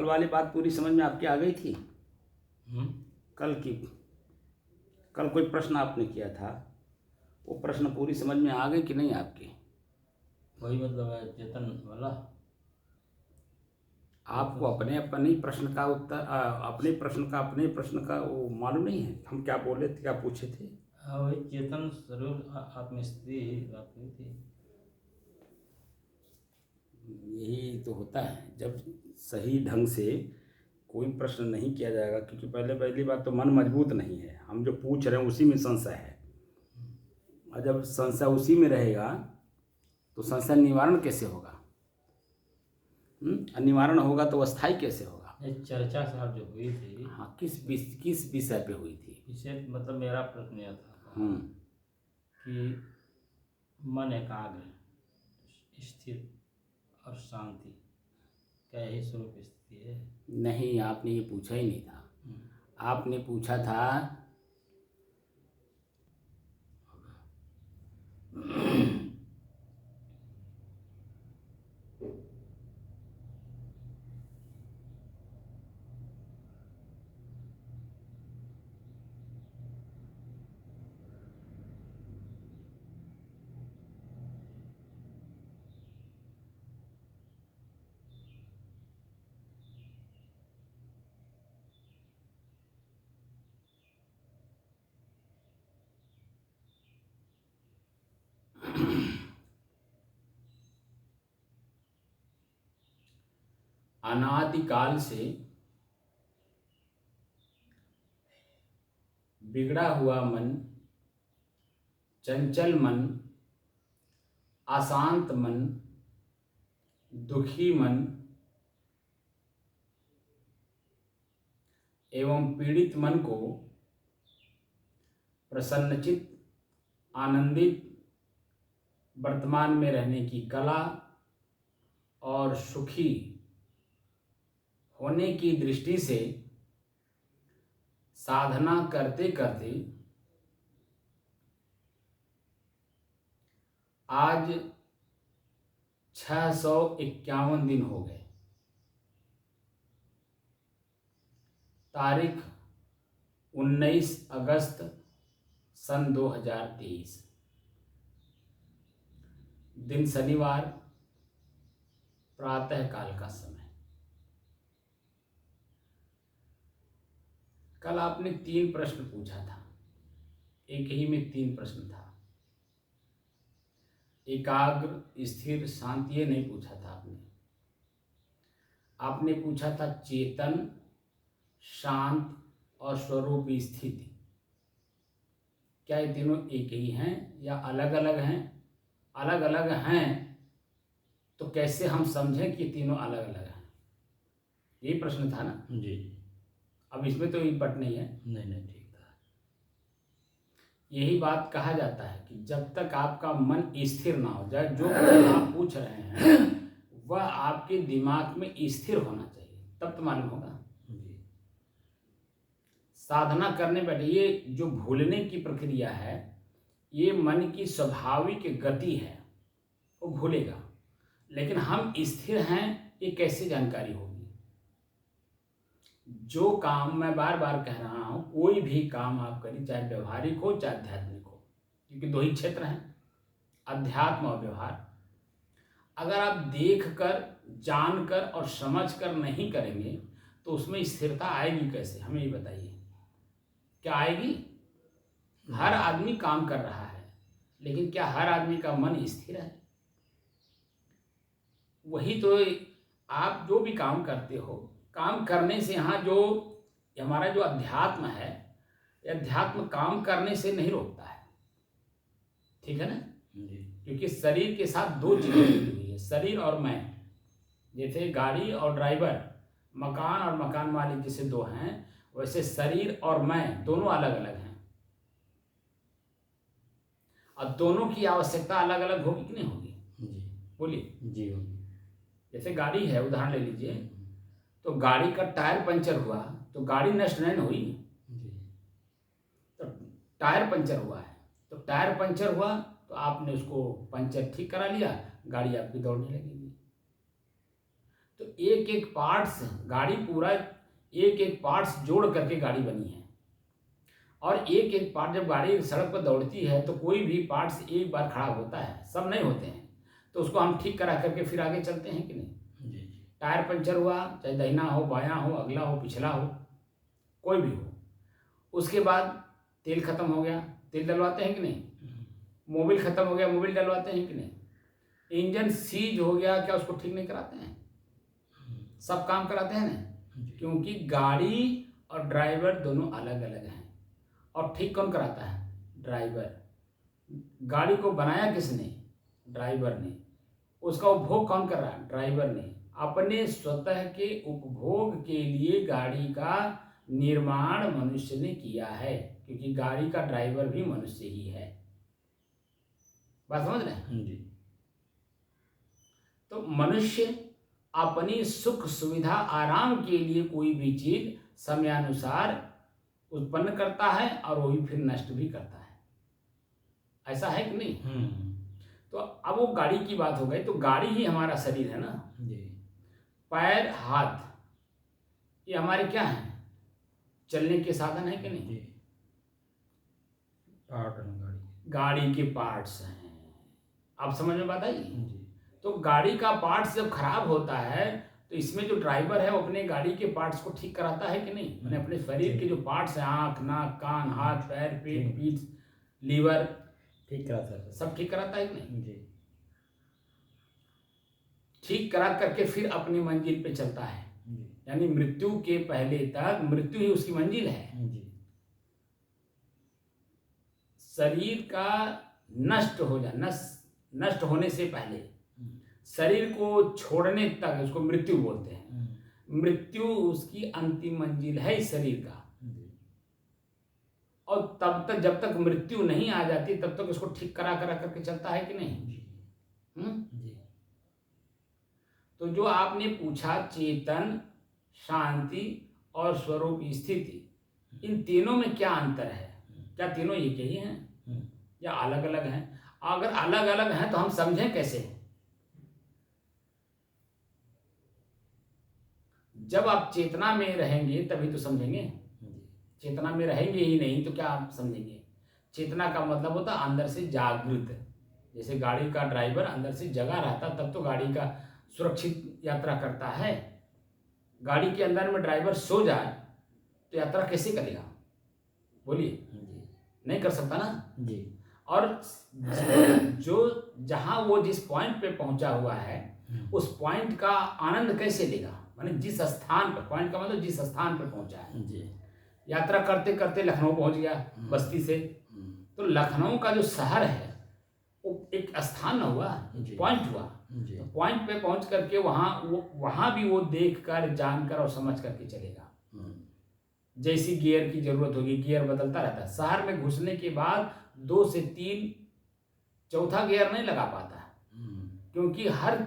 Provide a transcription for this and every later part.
कल वाली बात पूरी समझ में आपकी आ गई थी? कल की, कल कोई प्रश्न आपने किया था, वो प्रश्न पूरी समझ में आ गई कि नहीं आपकी? वही मतलब है चेतन वाला। आपको अपने अपने प्रश्न का उत्तर अपने प्रश्न का वो मालूम नहीं है हम क्या बोले थे, क्या पूछे थे? हाँ वही चेतन स्वरूप आत्मस्थिति बात हुई थी। यही तो होता है जब सही ढंग से कोई प्रश्न नहीं किया जाएगा, क्योंकि पहली बात तो मन मजबूत नहीं है, हम जो पूछ रहे हैं उसी में संशय है, और जब संशय उसी में रहेगा तो संशय निवारण कैसे होगा? और निवारण होगा तो अस्थायी कैसे होगा? चर्चा साहब जो हुई थी, हाँ, किस विषय पे हुई थी? विषय मतलब मेरा प्रश्न यह था कि मन एकाग्र, स्थिर और शांति, क्या यही स्वरूप स्थिति है? नहीं, आपने ये पूछा ही नहीं था। आपने पूछा था अनादिकाल से बिगड़ा हुआ मन, चंचल मन, अशांत मन, दुखी मन एवं पीड़ित मन को प्रसन्नचित, आनंदित वर्तमान में रहने की कला और सुखी होने की दृष्टि से साधना करते करते आज 651 दिन हो गए। तारीख 19 अगस्त सन 2023, दिन शनिवार, प्रातः काल का समय। कल आपने 3 प्रश्न पूछा था, एक ही में 3 प्रश्न था। एकाग्र, स्थिर, शांति ये नहीं पूछा था आपने। आपने पूछा था चेतन, शांत और स्वरूप स्थिति, क्या ये तीनों एक ही हैं या अलग अलग हैं? अलग अलग हैं तो कैसे हम समझें कि तीनों अलग अलग हैं? यही प्रश्न था ना जी। अब इसमें तो एक बट नहीं है। नहीं ठीक था। यही बात कहा जाता है कि जब तक आपका मन स्थिर ना हो जाए, जो प्रश्न आप पूछ रहे हैं वह आपके दिमाग में स्थिर होना चाहिए, तब तो मालूम होगा। जी। साधना करने बैठे, ये जो भूलने की प्रक्रिया है ये मन की स्वाभाविक गति है, वो भूलेगा। लेकिन हम स्थिर हैं ये कैसे जानकारी होगी? जो काम, मैं बार बार कह रहा हूं, कोई भी काम आप करिए, चाहे व्यवहारिक हो चाहे आध्यात्मिक हो, क्योंकि 2 ही क्षेत्र हैं, अध्यात्म और व्यवहार। अगर आप देखकर, जानकर और समझकर नहीं करेंगे तो उसमें स्थिरता आएगी कैसे? हमें ये बताइए, क्या आएगी? हर आदमी काम कर रहा है, लेकिन क्या हर आदमी का मन स्थिर है? वही तो, आप जो भी काम करते हो, काम करने से यहाँ जो हमारा जो अध्यात्म है, अध्यात्म काम करने से नहीं रोकता है, ठीक है ना? क्योंकि शरीर के साथ 2 चीजें जुड़ी हुई है, शरीर और मैं। जैसे गाड़ी और ड्राइवर, मकान और मकान मालिक जैसे 2 हैं, वैसे शरीर और मैं दोनों अलग अलग हैं, और दोनों की आवश्यकता अलग अलग होगी कि नहीं होगी? बोलिए। जी होगी। जैसे गाड़ी है, उदाहरण ले लीजिए, तो गाड़ी का टायर पंचर हुआ तो गाड़ी नष्ट नहीं हुई। तो टायर पंचर हुआ है, तो टायर पंचर हुआ तो आपने उसको पंचर ठीक करा लिया, गाड़ी आपकी दौड़ने लगेगी। तो एक एक पार्ट्स, गाड़ी पूरा एक एक पार्ट्स जोड़ करके गाड़ी बनी है। और एक एक पार्ट, जब गाड़ी सड़क पर दौड़ती है तो कोई भी पार्ट्स एक बार खराब होता है, सब नहीं होते हैं, तो उसको हम ठीक करा करके फिर आगे चलते हैं कि नहीं। जी। टायर पंचर हुआ, चाहे दाहिना हो, बायां हो, अगला हो, पिछला हो, कोई भी हो, उसके बाद तेल खत्म हो गया, तेल डलवाते हैं कि नहीं। मोबिल खत्म हो गया, मोबिल डलवाते हैं कि नहीं। इंजन सीज हो गया, क्या उसको ठीक नहीं कराते हैं, सब काम कराते हैं ना। क्योंकि गाड़ी और ड्राइवर दोनों अलग अलग हैं, और ठीक कौन कराता है, ड्राइवर। गाड़ी को बनाया किसने, ड्राइवर ने। उसका उपभोग कौन कर रहा है, ड्राइवर ने। अपने स्वतः के उपभोग के लिए गाड़ी का निर्माण मनुष्य ने किया है, क्योंकि गाड़ी का ड्राइवर भी मनुष्य ही है। बात समझ रहे हैं। जी। तो मनुष्य अपनी सुख सुविधा आराम के लिए कोई भी चीज समयानुसार उत्पन्न करता है और वही फिर नष्ट भी करता है, ऐसा है कि नहीं। तो अब वो गाड़ी की बात हो गई, तो गाड़ी ही हमारा शरीर है ना। जी। पैर, हाथ, ये हमारे क्या हैं, चलने के साधन है कि नहीं। जी। पार्ट है गाड़ी के पार्ट्स हैं। आप समझ में बात आई। जी। तो गाड़ी का पार्ट्स जब खराब होता है तो इसमें जो ड्राइवर है वो अपने गाड़ी के पार्ट्स को ठीक कराता है कि नहीं। मैंने अपने शरीर के जो पार्ट्स हैं, आँख, नाक, कान, हाथ, पैर, पेट, पीठ, लीवर, ठीक कराता है, सब ठीक कराता है कि नहीं। जी। ठीक करा करके फिर अपनी मंजिल पे चलता है, यानी मृत्यु के पहले तक मृत्यु ही उसकी मंजिल है। जी। शरीर का नष्ट हो जाना, नष्ट होने से पहले शरीर को छोड़ने तक उसको मृत्यु बोलते हैं। मृत्यु उसकी अंतिम मंजिल है इस शरीर का। और तब तक, जब तक मृत्यु नहीं आ जाती तब तक उसको ठीक करा करा करके चलता है कि नहीं। जी। तो जो आपने पूछा, चेतन, शांति और स्वरूप स्थिति, इन तीनों में क्या अंतर है, क्या तीनों एक ही हैं या अलग अलग हैं। अगर अलग अलग हैं तो हम समझें कैसे। जब आप चेतना में रहेंगे तभी तो समझेंगे। चेतना में रहेंगे ही नहीं तो क्या आप समझेंगे। चेतना का मतलब होता है अंदर से जागृत। जैसे गाड़ी का ड्राइवर अंदर से जगा रहता तब तो गाड़ी का सुरक्षित यात्रा करता है। गाड़ी के अंदर में ड्राइवर सो जाए तो यात्रा कैसे करेगा, बोलिए। नहीं कर सकता ना जी। और जो जहां वो जिस पॉइंट पे पहुंचा हुआ है उस पॉइंट का आनंद कैसे लेगा, माने जिस स्थान पर, पॉइंट का मतलब जिस स्थान पर पहुंचा है। जी। यात्रा करते करते लखनऊ पहुंच गया बस्ती से, तो लखनऊ का जो शहर है वो एक स्थान न हुआ, पॉइंट हुआ। तो पॉइंट पे पहुंच करके वहां भी वो देख कर, जानकर और समझ करके चलेगा। जैसी गियर की जरूरत होगी, गियर बदलता रहता है। शहर में घुसने के बाद 2 से 3 चौथा गियर नहीं लगा पाता है, क्योंकि हर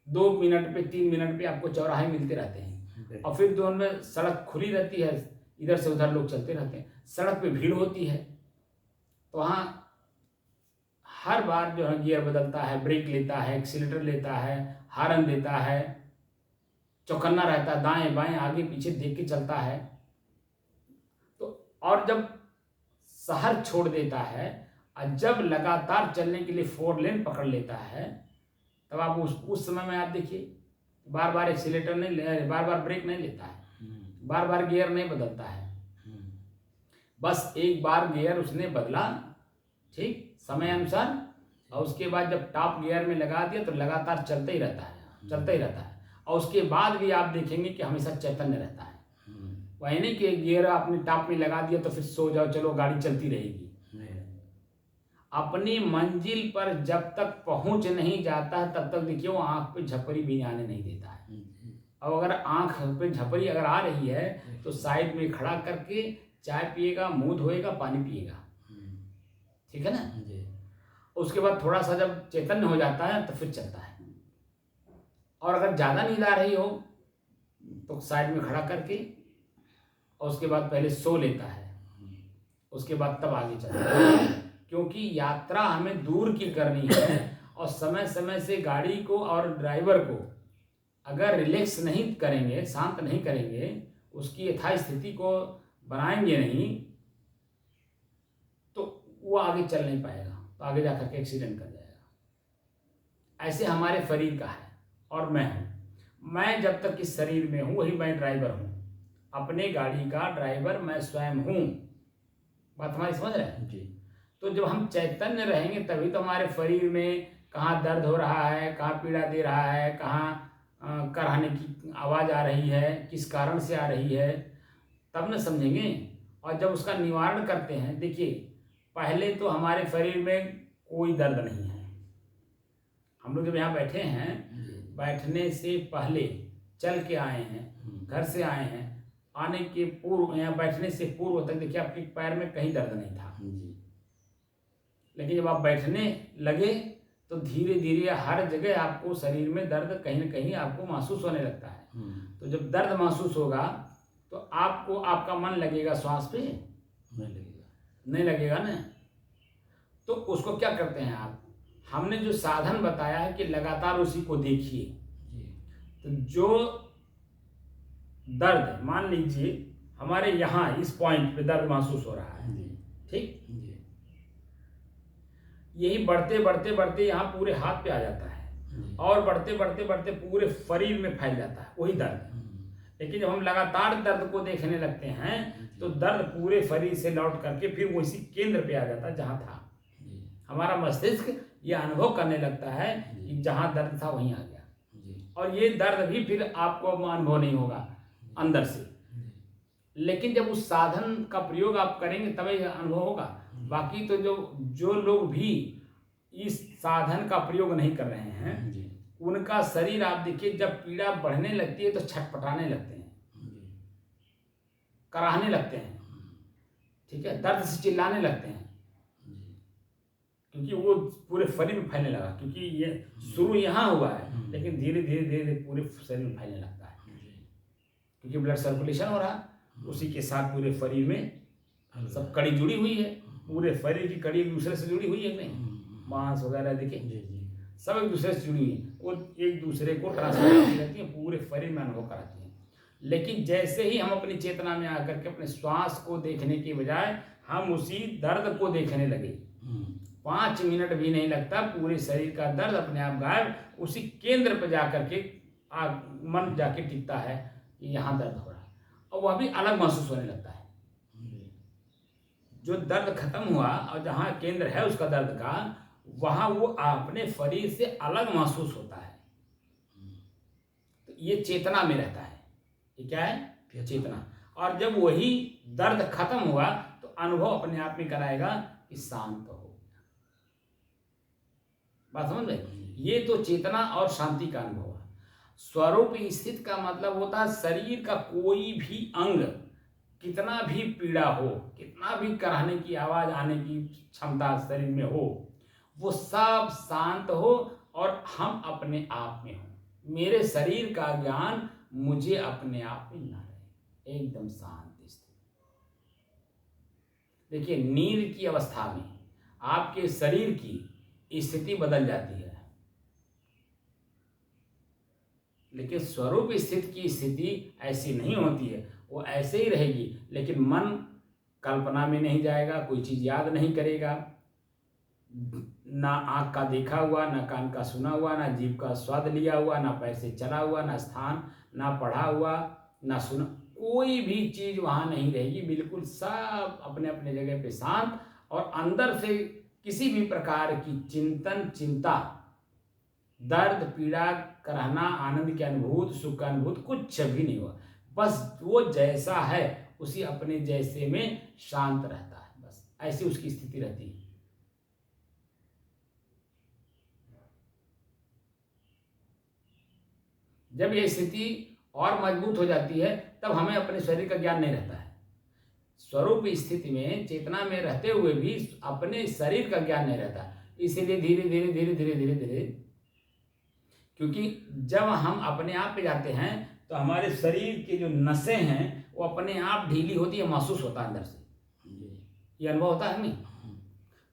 2 मिनट पे 3 मिनट पे आपको चौराहे मिलते रहते हैं, और फिर दोनों में सड़क खुली रहती है, इधर से उधर लोग चलते रहते हैं, सड़क पे भीड़ होती है, तो वहाँ हर बार जो है गियर बदलता है, ब्रेक लेता है, एक्सीलेटर लेता है, हार्न देता है, चौकन्ना रहता है, दाएं बाएं आगे पीछे देख के चलता है। तो और जब शहर छोड़ देता है और जब लगातार चलने के लिए 4 लेन पकड़ लेता है, तब आप उस समय में आप देखिए, बार बार एक्सीलेटर नहीं, बार बार ब्रेक नहीं लेता है, बार बार गियर नहीं बदलता है। बस एक बार गियर उसने बदला, ठीक, समय अनुसार, और उसके बाद जब टॉप गियर में लगा दिया तो लगातार चलता ही रहता है, चलता ही रहता है। और उसके बाद भी आप देखेंगे कि हमेशा चैतन्य रहता है। वही नहीं कि गियर आपने टॉप में लगा दिया तो फिर सो जाओ, चलो गाड़ी चलती रहेगी। अपनी मंजिल पर जब तक पहुंच नहीं जाता है तब तक देखिए वो आंख पे झपरी भी आने नहीं देता है। अब अगर आंख पे झपरी अगर आ रही है तो साइड में खड़ा करके चाय पिएगा, मुंह धोएगा, पानी पिएगा, ठीक है ना। उसके बाद थोड़ा सा जब चैतन्य हो जाता है तो फिर चलता है। और अगर ज़्यादा नींद आ रही हो तो साइड में खड़ा करके, और उसके बाद पहले सो लेता है, उसके बाद तब आगे चलता है। क्योंकि यात्रा हमें दूर की करनी है और समय समय से गाड़ी को और ड्राइवर को अगर रिलैक्स नहीं करेंगे, शांत नहीं करेंगे, उसकी यथास्थिति को बनाएंगे नहीं, तो वो आगे चल नहीं पाएगा, तो आगे जाकर के एक्सीडेंट कर जाएगा। ऐसे हमारे शरीर का है और मैं हूँ। मैं जब तक इस शरीर में हूँ वही मैं ड्राइवर हूँ, अपने गाड़ी का ड्राइवर मैं स्वयं हूँ। बात हमारी समझ रहे हैं जी। तो जब हम चैतन्य रहेंगे तभी तो हमारे शरीर में कहाँ दर्द हो रहा है, कहाँ पीड़ा दे रहा है, कहाँ कराहने की आवाज़ आ रही है, किस कारण से आ रही है, तब न समझेंगे। और जब उसका निवारण करते हैं, देखिए पहले तो हमारे शरीर में कोई दर्द नहीं है। हम लोग जब यहाँ बैठे हैं, बैठने से पहले चल के आए हैं, घर से आए हैं, आने के पूर्व यहाँ बैठने से पूर्व तक देखिए आपके पैर में कहीं दर्द नहीं था। लेकिन जब आप बैठने लगे तो धीरे धीरे हर जगह आपको शरीर में दर्द कहीं न कहीं आपको महसूस होने लगता है। तो जब दर्द महसूस होगा तो आपको आपका मन लगेगा श्वास पे? नहीं लगेगा ना। तो उसको क्या करते हैं आप, हमने जो साधन बताया है कि लगातार उसी को देखिए। तो जो दर्द, मान लीजिए हमारे यहाँ इस पॉइंट पे दर्द महसूस हो रहा है, ठीक, यही बढ़ते बढ़ते बढ़ते यहाँ पूरे हाथ पे आ जाता है और बढ़ते बढ़ते बढ़ते पूरे शरीर में फैल जाता है वही दर्द। लेकिन जब हम लगातार दर्द को देखने लगते हैं तो दर्द पूरे शरीर से लौट करके फिर वो इसी केंद्र पे आ जाता है जहाँ था। हमारा मस्तिष्क ये अनुभव करने लगता है कि जहाँ दर्द था वहीं आ गया, और ये दर्द भी फिर आपको अनुभव नहीं होगा अंदर से। लेकिन जब उस साधन का प्रयोग आप करेंगे तभी अनुभव होगा। बाकी तो जो लोग भी इस साधन का प्रयोग नहीं कर रहे हैं, उनका शरीर आप देखिए जब पीड़ा बढ़ने लगती है तो छटपटाने लगते हैं, कराहने लगते हैं, ठीक है, दर्द से चिल्लाने लगते हैं, क्योंकि वो पूरे शरीर में फैलने लगा। क्योंकि ये शुरू यहाँ हुआ है लेकिन धीरे धीरे धीरे पूरे शरीर में फैलने लगता है, क्योंकि ब्लड सर्कुलेशन हो रहा, उसी के साथ पूरे शरीर में सब कड़ी जुड़ी हुई है। पूरे शरीर की कड़ी एक दूसरे से जुड़ी हुई है नहीं, मांस वगैरह देखिए सब एक दूसरे से जुड़ी हुई है, वो एक दूसरे को ट्रांसफर करती रहती है, पूरे शरीर में अनुभव कराती है। लेकिन जैसे ही हम अपनी चेतना में आकर के अपने श्वास को देखने की बजाय हम उसी दर्द को देखने लगे, 5 मिनट भी नहीं लगता पूरे शरीर का दर्द अपने आप गायब, उसी केंद्र पर जाकर के मन जाके टिकता है कि यहाँ दर्द हो रहा है, और वह भी अलग महसूस होने लगता है। जो दर्द खत्म हुआ और जहाँ केंद्र है उसका दर्द का, वहाँ वो अपने शरीर से अलग महसूस होता है। तो ये चेतना में रहता है। ये क्या है? चेतना। और जब वही दर्द खत्म हुआ तो अनुभव अपने आप में कराएगा कि शांत हो गया। बात समझ में? ये तो चेतना और शांति का अनुभव है। स्वरूप स्थित का मतलब होता है शरीर का कोई भी अंग कितना भी पीड़ा हो, कितना भी कराहने की आवाज आने की क्षमता शरीर में हो, वो सब शांत हो और हम अपने आप में हो। मेरे शरीर का ज्ञान मुझे अपने आप में ना रहे, एकदम शांत स्थिति। देखिए नींद की अवस्था में आपके शरीर की स्थिति बदल जाती है, लेकिन स्वरूप स्थित की स्थिति ऐसी नहीं होती है, वो ऐसे ही रहेगी। लेकिन मन कल्पना में नहीं जाएगा, कोई चीज याद नहीं करेगा, ना आँख का देखा हुआ, ना कान का सुना हुआ, ना जीभ का स्वाद लिया हुआ, ना पैर से चला हुआ, ना स्थान, ना पढ़ा हुआ, ना सुना, कोई भी चीज वहां नहीं रहेगी। बिल्कुल सब अपने अपने जगह पे शांत, और अंदर से किसी भी प्रकार की चिंतन, चिंता, दर्द, पीड़ा, कराहना, आनंद की अनुभूति, सुख का अनुभूति कुछ भी नहीं हुआ। बस वो जैसा है उसी अपने जैसे में शांत रहता है, बस ऐसी उसकी स्थिति रहती है। जब ये स्थिति और मजबूत हो जाती है तब हमें अपने शरीर का ज्ञान नहीं रहता है। स्वरूप स्थिति में चेतना में रहते हुए भी अपने शरीर का ज्ञान नहीं रहता, इसीलिए धीरे धीरे धीरे धीरे धीरे धीरे, क्योंकि जब हम अपने आप पे जाते हैं तो हमारे शरीर की जो नसें हैं वो अपने आप ढीली होती है, महसूस होता है अंदर से, ये अनुभव होता है नहीं।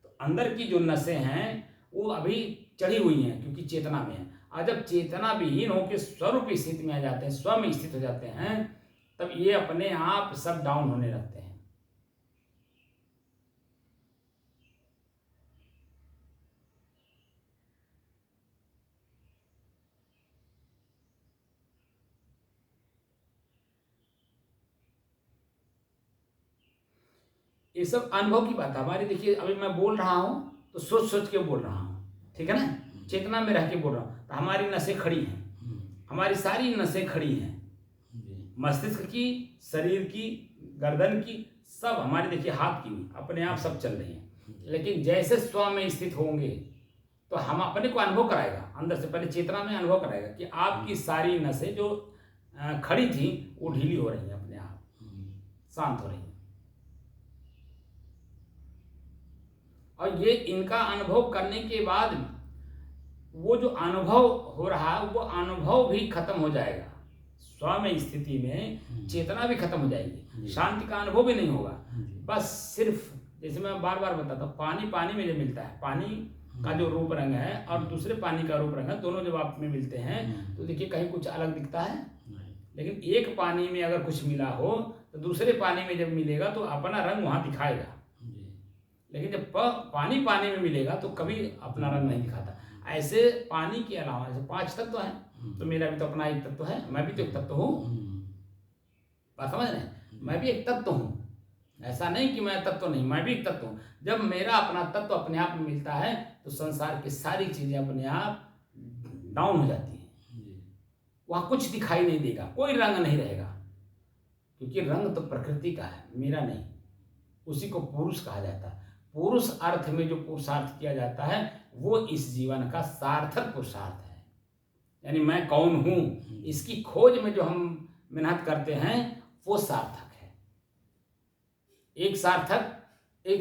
तो अंदर की जो नसें हैं वो अभी चढ़ी हुई हैं क्योंकि चेतना में है। और जब चेतना विहीन होकर स्वरूप स्थिति में आ जाते हैं, स्व में स्थित हो जाते हैं, तब ये अपने आप सब डाउन होने लगते हैं। ये सब अनुभव की बात है हमारी। देखिए अभी मैं बोल रहा हूं तो सोच सोच के बोल रहा हूं, ठीक है ना, चेतना में रह के बोल रहा हूं। तो हमारी नसें खड़ी हैं, हमारी सारी नसें खड़ी हैं, मस्तिष्क की, शरीर की, गर्दन की, सब हमारी, देखिए हाथ की भी अपने आप सब चल रही हैं। लेकिन जैसे स्व में स्थित होंगे तो हम अपने को अनुभव कराएगा, अंदर से पहले चेतना में अनुभव कराएगा कि आपकी सारी नसें जो खड़ी थी वो ढीली हो रही हैं, अपने आप शांत हो रही हैं। और ये इनका अनुभव करने के बाद वो जो अनुभव हो रहा है वो अनुभव भी खत्म हो जाएगा। स्व में स्थिति में चेतना भी खत्म हो जाएगी, शांति का अनुभव भी नहीं होगा। बस सिर्फ जैसे मैं बार बार बताता हूँ, पानी पानी में जब मिलता है, पानी का जो रूप रंग है और दूसरे पानी का रूप रंग है, दोनों जब आप में मिलते हैं तो देखिए कहीं कुछ अलग दिखता है। लेकिन एक पानी में अगर कुछ मिला हो तो दूसरे पानी में जब मिलेगा तो अपना रंग वहां दिखाएगा। लेकिन जब पानी पानी में मिलेगा तो कभी अपना रंग नहीं दिखाता। ऐसे पानी के अलावा जैसे 5 तत्व हैं, तो मेरा भी तो अपना एक तत्व है, मैं भी तो एक तत्व हूँ। बात समझ रहे हैं, मैं भी एक तत्व हूँ, ऐसा नहीं कि मैं तत्व नहीं, मैं भी एक तत्व हूँ। जब मेरा अपना तत्व अपने आप में मिलता है तो संसार की सारी चीजें अपने आप डाउन हो जाती हैं, वहां कुछ दिखाई नहीं देगा, कोई रंग नहीं रहेगा, क्योंकि रंग तो प्रकृति का है, मेरा नहीं। उसी को पुरुष कहा जाता है। पुरुष अर्थ में जो पुरुषार्थ किया जाता है वो इस जीवन का सार्थक पुरुषार्थ है। यानी मैं कौन हूं, इसकी खोज में जो हम मेहनत करते हैं वो सार्थक है। एक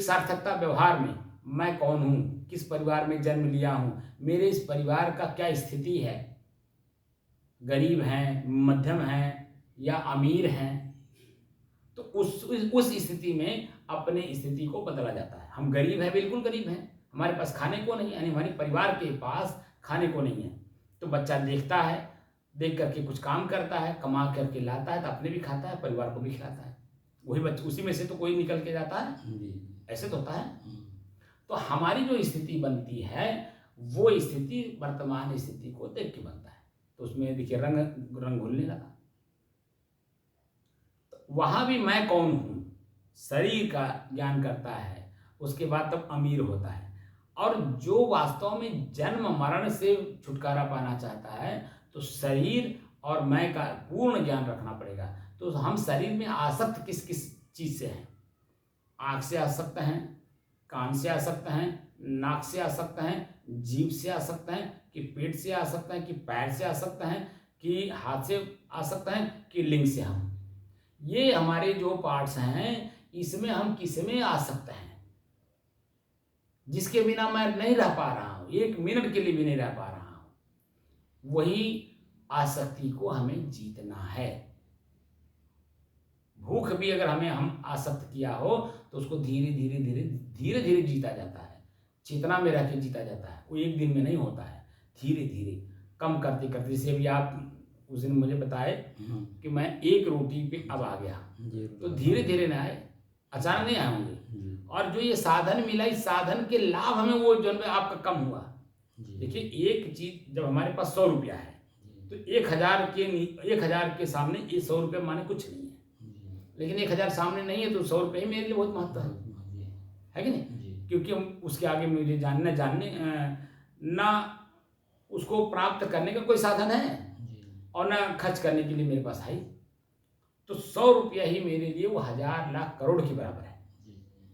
सार्थकता व्यवहार में मैं कौन हूं, किस परिवार में जन्म लिया हूं, मेरे इस परिवार का क्या स्थिति है, गरीब हैं, मध्यम हैं या अमीर हैं, तो उस स्थिति में अपने स्थिति को बदला जाता है। हम गरीब हैं, बिल्कुल गरीब हैं, हमारे पास खाने को नहीं, यानी हमारे परिवार के पास खाने को नहीं है, तो बच्चा देखता है, देख करके कुछ काम करता है, कमा करके लाता है तो अपने भी खाता है, परिवार को भी खिलाता है। वही बच्चे, उसी में से तो कोई निकल के जाता है, ऐसे तो होता है। तो हमारी जो स्थिति बनती है वो स्थिति वर्तमान स्थिति को देख के बनता है। तो उसमें देखिए रंग घुलने लगा। तो वहां भी मैं कौन हूं, शरीर का ज्ञान करता है, उसके बाद तब अमीर होता है। और जो वास्तव में जन्म मरण से छुटकारा पाना चाहता है तो शरीर और मैं का पूर्ण ज्ञान रखना पड़ेगा। तो हम शरीर में आसक्त किस किस चीज से हैं, आंख से आसक्त हैं, कान से आसक्त हैं, नाक से आसक्त हैं, जीभ से आसक्त हैं, कि पेट से आसक्त हैं, कि पैर से आसक्त हैं, कि हाथ से आसक्त हैं, कि लिंग से। हम ये हमारे जो पार्ट्स हैं इसमें हम किसमें आसक्त हैं, जिसके बिना मैं नहीं रह पा रहा हूं, 1 मिनट के लिए भी नहीं रह पा रहा हूं, वही आसक्ति को हमें जीतना है। भूख भी अगर हम आसक्त किया हो तो उसको धीरे धीरे जीता जाता है, चेतना में रह के जीता जाता है। वो एक दिन में नहीं होता है, धीरे धीरे कम करते करते। जैसे अभी आप उस दिन मुझे बताए कि मैं 1 रोटी पे अब आ गया, तो धीरे धीरे ना आए, अचानक नहीं आए होंगे। और जो ये साधन मिला, इस साधन के लाभ हमें वो जो आपका कम हुआ। देखिए एक चीज जब हमारे पास 100 रुपया है तो 1000 के सामने ये 100 रुपये माने कुछ नहीं है। लेकिन 1000 सामने नहीं है तो 100 रुपये ही मेरे लिए बहुत महत्व है कि नहीं? क्योंकि हम उसके आगे मुझे जानने ना उसको प्राप्त करने का कोई साधन है और ना खर्च करने के लिए मेरे पास है। तो 100 रुपया ही मेरे लिए वो 1000 लाख करोड़ के बराबर है।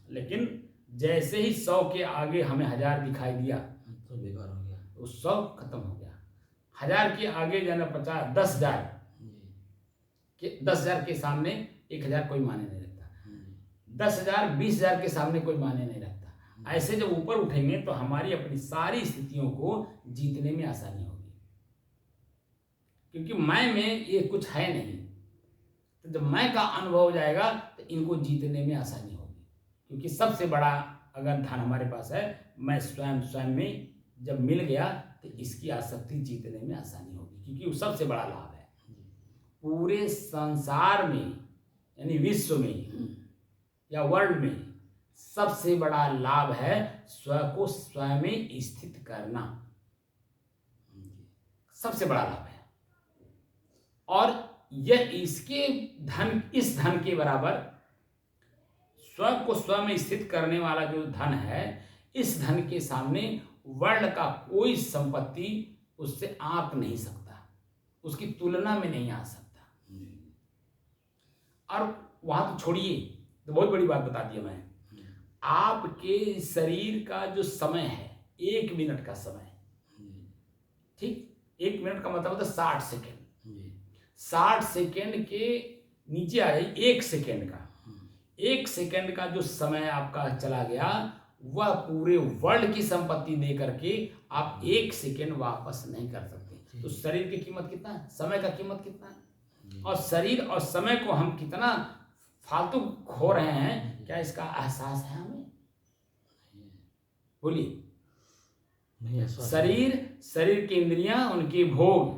लेकिन जैसे ही 100 के आगे हमें 1000 दिखाई दिया तो बेकार हो गया, तो 100 खत्म हो गया। 1000 के आगे जाना 50, 10,000 के सामने 1000 कोई माने नहीं रखता। 10,000, 20,000 के सामने कोई माने नहीं रखता। ऐसे जब ऊपर उठेंगे तो हमारी अपनी सारी स्थितियों को जीतने में आसानी होगी, क्योंकि मैं में ये कुछ है नहीं। तो जब मैं का अनुभव हो जाएगा तो इनको जीतने में आसानी होगी, क्योंकि सबसे बड़ा अगर धन हमारे पास है, मैं स्वयं में जब मिल गया तो इसकी आसक्ति जीतने में आसानी होगी, क्योंकि वो सबसे बड़ा लाभ है पूरे संसार में, यानी विश्व में या वर्ल्ड में सबसे बड़ा लाभ है स्वयं को स्वयं में स्थित करना, सबसे बड़ा लाभ है। और यह इसके धन, इस धन के बराबर स्वयं को स्वयं में स्थित करने वाला जो धन है, इस धन के सामने वर्ल्ड का कोई संपत्ति उससे आंक नहीं सकता, उसकी तुलना में नहीं आ सकता। और वहां तो छोड़िए, तो बहुत बड़ी बात बता दी मैं, आपके शरीर का जो समय है 1 मिनट का समय, ठीक, 1 मिनट का मतलब होता है 60 सेकेंड। 60 सेकेंड के नीचे आ जाइए 1 सेकेंड का, 1 सेकेंड का जो समय आपका चला गया, वह पूरे वर्ल्ड की संपत्ति दे करके आप 1 सेकेंड वापस नहीं कर सकते। तो शरीर की कीमत कितना है, समय का कीमत कितना है, और शरीर और समय को हम कितना फालतू खो रहे हैं, क्या इसका एहसास है हमें? बोलिए। शरीर की इंद्रियां, उनके भोग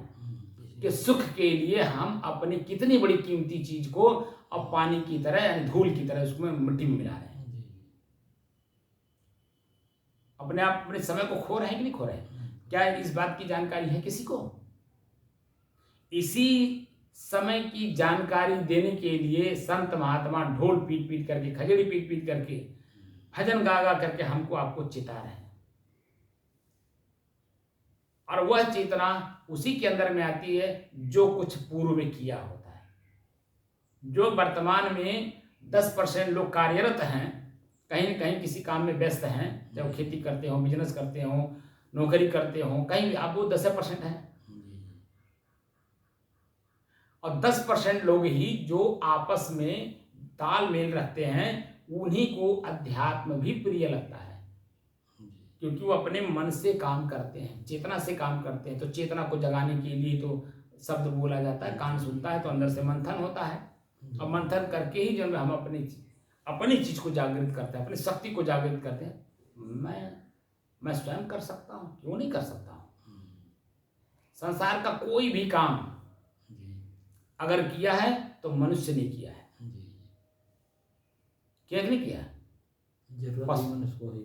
के सुख के लिए हम अपनी कितनी बड़ी कीमती चीज को अब पानी की तरह, यानी धूल की तरह उसमें मिट्टी में मिला रहे हैं। अपने आप अपने समय को खो रहे हैं कि नहीं खो रहे हैं? क्या इस बात की जानकारी है किसी को? इसी समय की जानकारी देने के लिए संत महात्मा ढोल पीट पीट करके, खजड़ी पीट पीट करके, भजन गा गा करके हमको आपको चिता रहे हैं। और वह चेतना उसी के अंदर में आती है जो कुछ पूर्व में किया होता है। जो वर्तमान में 10% लोग कार्यरत हैं, कहीं न कहीं किसी काम में व्यस्त हैं, चाहे वो खेती करते हो, बिजनेस करते हो, नौकरी करते हो, कहीं भी आप वो 10% हैं। और 10% लोग ही जो आपस में तालमेल रखते हैं, उन्हीं को अध्यात्म भी प्रिय लगता है, क्योंकि वो अपने मन से काम करते हैं, चेतना से काम करते हैं। तो चेतना को जगाने के लिए तो शब्द बोला जाता है, कान सुनता है तो अंदर से मंथन होता है, और मंथन करके ही जब हम अपनी चीज को जागृत करते हैं, अपनी शक्ति को जागृत करते हैं। मैं स्वयं कर सकता हूँ, क्यों नहीं कर सकता हूँ? संसार का कोई भी काम अगर किया है तो मनुष्य ने किया है, क्या नहीं किया? जरूरत मनुष्य को है,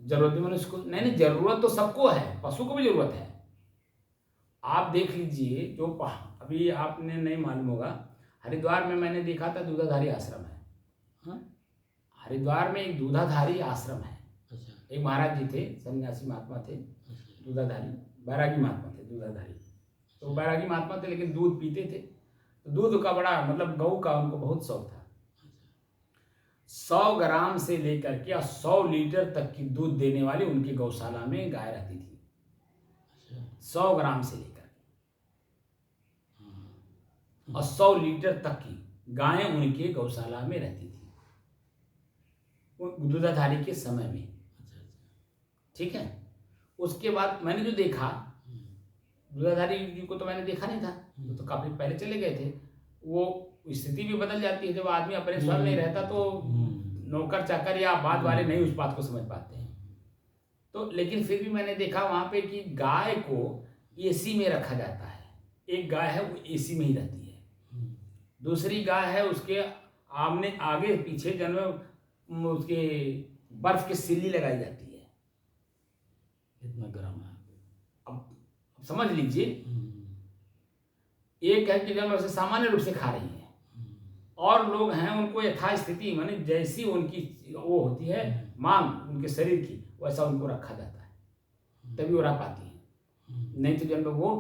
जरूरत भी मनुष्य को नहीं, जरूरत तो सबको है, पशु को भी जरूरत है। आप देख लीजिए, जो अभी आपने नहीं मालूम होगा, हरिद्वार में मैंने देखा था दूधाधारी आश्रम है। हाँ? हरिद्वार में एक दूधाधारी आश्रम है। अच्छा। एक महाराज जी थे, सन्यासी महात्मा थे, दूधाधारी, बैरागी महात्मा थे, दूधाधारी। तो बैरागी महात्मा थे लेकिन दूध पीते थे, तो दूध का बड़ा मतलब गऊ का उनको बहुत शौक था। 100 ग्राम से लेकर के 100 लीटर तक की दूध देने वाली उनकी गौशाला में गाय रहती थी। 100 ग्राम से लेकर और 100 लीटर तक की गायें उनके गौशाला में रहती थी दूधाधारी के समय में। ठीक है। उसके बाद मैंने जो देखा, दूधाधारी जी को तो मैंने देखा नहीं था, तो काफी पहले चले गए थे। वो स्थिति भी बदल जाती है, जब आदमी अपने स्वयं नहीं रहता तो नौकर चाकर या बाद वाले नहीं उस बात को समझ पाते हैं। तो लेकिन फिर भी मैंने देखा वहां पे कि गाय को एसी में रखा जाता है। एक गाय है वो एसी में ही रहती है, दूसरी गाय है उसके आमने आगे पीछे जन्म उसके बर्फ की सिल्ली लगाई जाती है। इतना गर्म है। अब समझ लीजिए, एक है कि जन्म उसे सामान्य रूप से खा रही है, और लोग हैं उनको यथास्थिति माने जैसी उनकी वो होती है मांग उनके शरीर की, वैसा उनको रखा जाता है, तभी वो रह पाती है। नहीं तो जब वो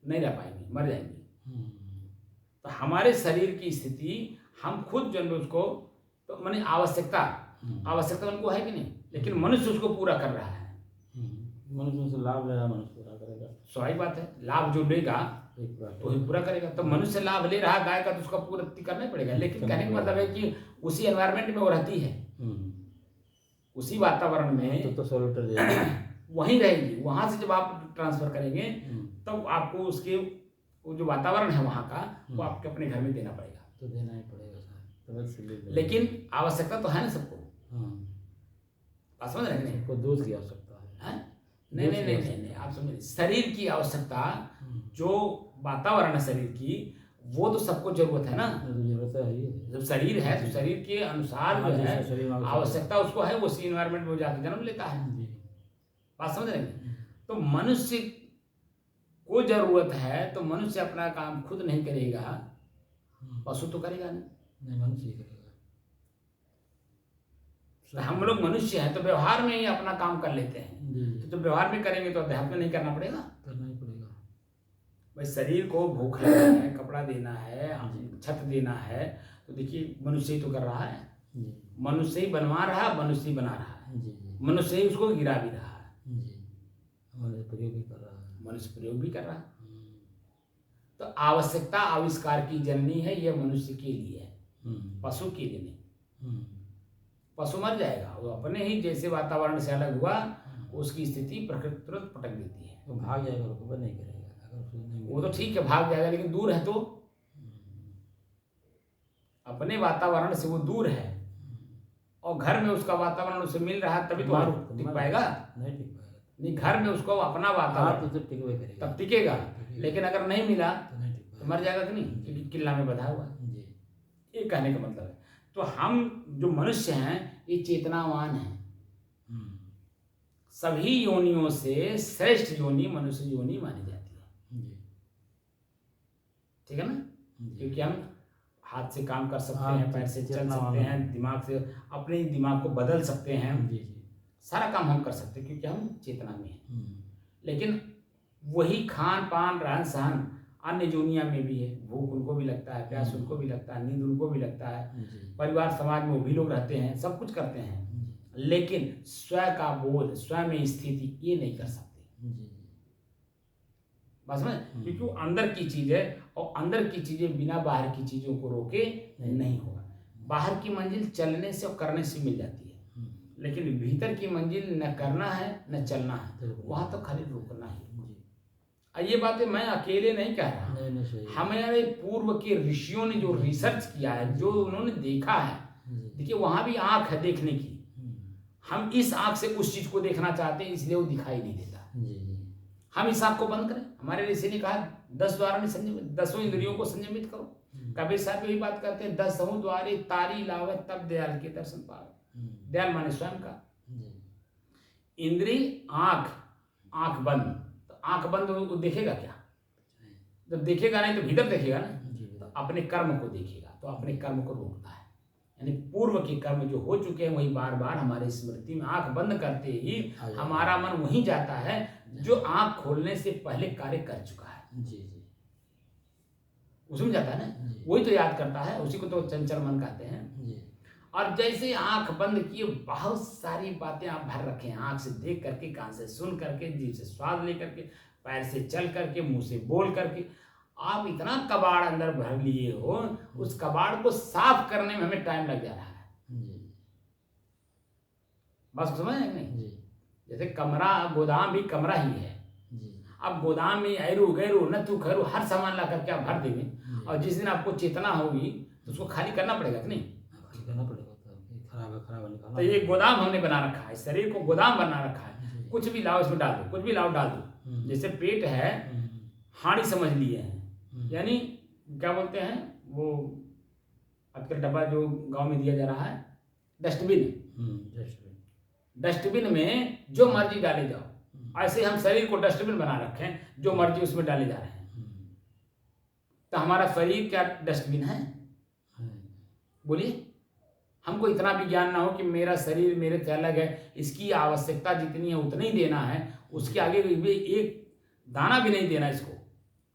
नहीं रह पाएंगी, मर जाएंगी। तो हमारे शरीर की स्थिति हम खुद जो उसको तो माने आवश्यकता उनको है कि नहीं, लेकिन मनुष्य उसको पूरा कर रहा है। मनुष्य से लाभ ले रहा, मनुष्य पूरा करेगा। स्वाभाविक बात है, लाभ जो लेगा तो ही पूरा करेगा। तो मनुष्य लाभ ले रहा गाय का तो उसका पूर्ति करना ही पड़ेगा। लेकिन कहने का मतलब है कि उसी एनवायरनमेंट में वो रहती है, उसी वातावरण में तो 100 लीटर वहीं रहेगी। वहां से जब आप ट्रांसफर करेंगे तब आपको उसके वो जो वातावरण है वहां का वो आपके अपने घर में देना पड़ेगा। तो देना ही पड़ेगा सर, लेकिन आवश्यकता तो है ना सबको। बात समझ रहे हैं? सबको दूध की आवश्यकता है। नहीं नहीं नहीं नहीं नहीं, आप समझिए, शरीर की आवश्यकता, जो वातावरण है शरीर की, वो तो सबको जरूरत है ना। जरूरत है ही। जब शरीर है तो शरीर के अनुसार जो है शरीर में आवश्यकता उसको है, उसी इन्वायरमेंट में वो जाकर जन्म लेता है। बात समझ रहे हैं? तो मनुष्य को जरूरत है तो मनुष्य अपना काम खुद नहीं करेगा, पशु तो करेगा नहीं। मनुष्य करेगा। तो हम लोग मनुष्य हैं तो व्यवहार में ही अपना काम कर लेते हैं। तो व्यवहार में करेंगे तो अध्यात्म में नहीं करना पड़ेगा। करना ही पड़ेगा भाई। शरीर को भूख लगना है, कपड़ा देना है, छत देना है, तो देखिए मनुष्य ही तो कर रहा है। मनुष्य ही बनवा रहा है, मनुष्य ही बना रहा है, मनुष्य ही उसको गिरा भी रहा है, मनुष्य प्रयोग भी कर रहा है। मनुष्य प्रयोग भी कर रहा है। तो आवश्यकता आविष्कार की जननी है, यह मनुष्य के लिए है, पशु के लिए नहीं। पशु मर जाएगा, वो अपने ही जैसे वातावरण से अलग हुआ, उसकी स्थिति प्रकृति तुरंत पटक देती है। तो भाग जाएगा, रुकवा नहीं करेगा। अगर वो तो ठीक है भाग जाएगा, लेकिन दूर है तो अपने वातावरण से वो दूर है, और घर में उसका वातावरण उसे मिल रहा है, तभी तो टिक पाएगा। नहीं टिक पाएगा। नहीं, घर में उसको अपना वातावरण तो टिकवे करेगा, तब टिकेगा, लेकिन अगर नहीं मिला तो मर जाएगा कि नहीं, क्योंकि किला में बंधा हुआ है। ये कहने का मतलब है। तो हम जो मनुष्य हैं ये चेतनावान हैं। सभी योनियों से श्रेष्ठ योनि मनुष्य योनि मानी जाती है। ठीक है ना? क्योंकि हम हाथ से काम कर सकते हैं, पैर से चल सकते हैं, दिमाग से अपने दिमाग को बदल सकते हैं, सारा काम हम कर सकते हैं क्योंकि हम चेतना में हैं। लेकिन वही खान पान रहन सहन अन्य दुनिया में भी है। भूख उनको भी लगता है, प्यास उनको भी लगता है, नींद उनको भी लगता है, परिवार समाज में वो भी लोग रहते हैं, सब कुछ करते हैं, लेकिन स्वयं का बोध, स्वयं में स्थिति ये नहीं कर सकते। बस में, क्योंकि वो अंदर की चीज है, और अंदर की चीजें बिना बाहर की चीजों को रोके नहीं होगा। बाहर की मंजिल चलने से और करने से मिल जाती है, लेकिन भीतर की मंजिल न करना है न चलना है, वहां तो खाली रुकना ही। ये बातें मैं अकेले नहीं कह रहा, हमारे पूर्व के ऋषियों ने जो रिसर्च किया है, जो उन्होंने देखा है, देखिए वहां भी आंख है देखने की। हम इस आंख से उस चीज को देखना चाहते हैं, इसलिए वो दिखाई नहीं देता। हम इस आंख को बंद करें। हमारे ऋषि ने कहा 10 द्वार में संयमित, 10 इंद्रियों को संयमित करो। कबीर साहब यही बात करते हैं, 10 द्वारे तारी लावे तब दयाल के दर्शन पावे। दयाल माने स्वयं का। इंद्री आंख, आंख बंद, तो आंख बंद वो देखेगा क्या? जब देखेगा नहीं तो भीतर देखेगा ना, तो अपने कर्म को देखेगा, तो अपने कर्म को रोकता है। यानी पूर्व के कर्म जो हो चुके हैं वही बार बार हमारे स्मृति में, आंख बंद करते ही हमारा मन वहीं जाता है जो आंख खोलने से पहले कार्य कर चुका है। उसमें जाता है ना, वही तो याद करता है, उसी को तो चंचल मन कहते हैं। और जैसे आंख बंद किए, बहुत सारी बातें आप भर रखे हैं, आंख से देख करके, कान से सुन करके, जीभ से स्वाद ले करके, पैर से चल करके, मुंह से बोल करके, आप इतना कबाड़ अंदर भर लिए हो, उस कबाड़ को साफ करने में हमें टाइम लग जा रहा है। बस समझ नहीं? जैसे कमरा, गोदाम भी कमरा ही है। अब गोदाम में ऐरू गैरू नथु खैरू हर सामान ला करके आप भर देंगे, और जिस दिन आपको चेतना होगी तो उसको खाली करना पड़ेगा कि नहीं? करना पड़ेगा। खराब निकालना। तो ये गोदाम हमने बना रखा है, शरीर को गोदाम बना रखा है। कुछ भी लाओ इसमें डाल दो, कुछ भी लाओ डाल दो। जैसे पेट है, हाड़ी समझ लिए हैं, यानी क्या बोलते हैं वो आजकल डब्बा जो गांव में दिया जा रहा है, डस्टबिन। डस्टबिन में जो मर्जी डाले जाओ, ऐसे हम शरीर को डस्टबिन बना रखे हैं, जो मर्जी उसमें डाले जा रहे हैं। तो हमारा शरीर क्या डस्टबिन है? बोलिए। हमको इतना भी ज्ञान ना हो कि मेरा शरीर मेरे से अलग है, इसकी आवश्यकता जितनी है उतनी देना है, उसके आगे भी एक दाना भी नहीं देना, इसको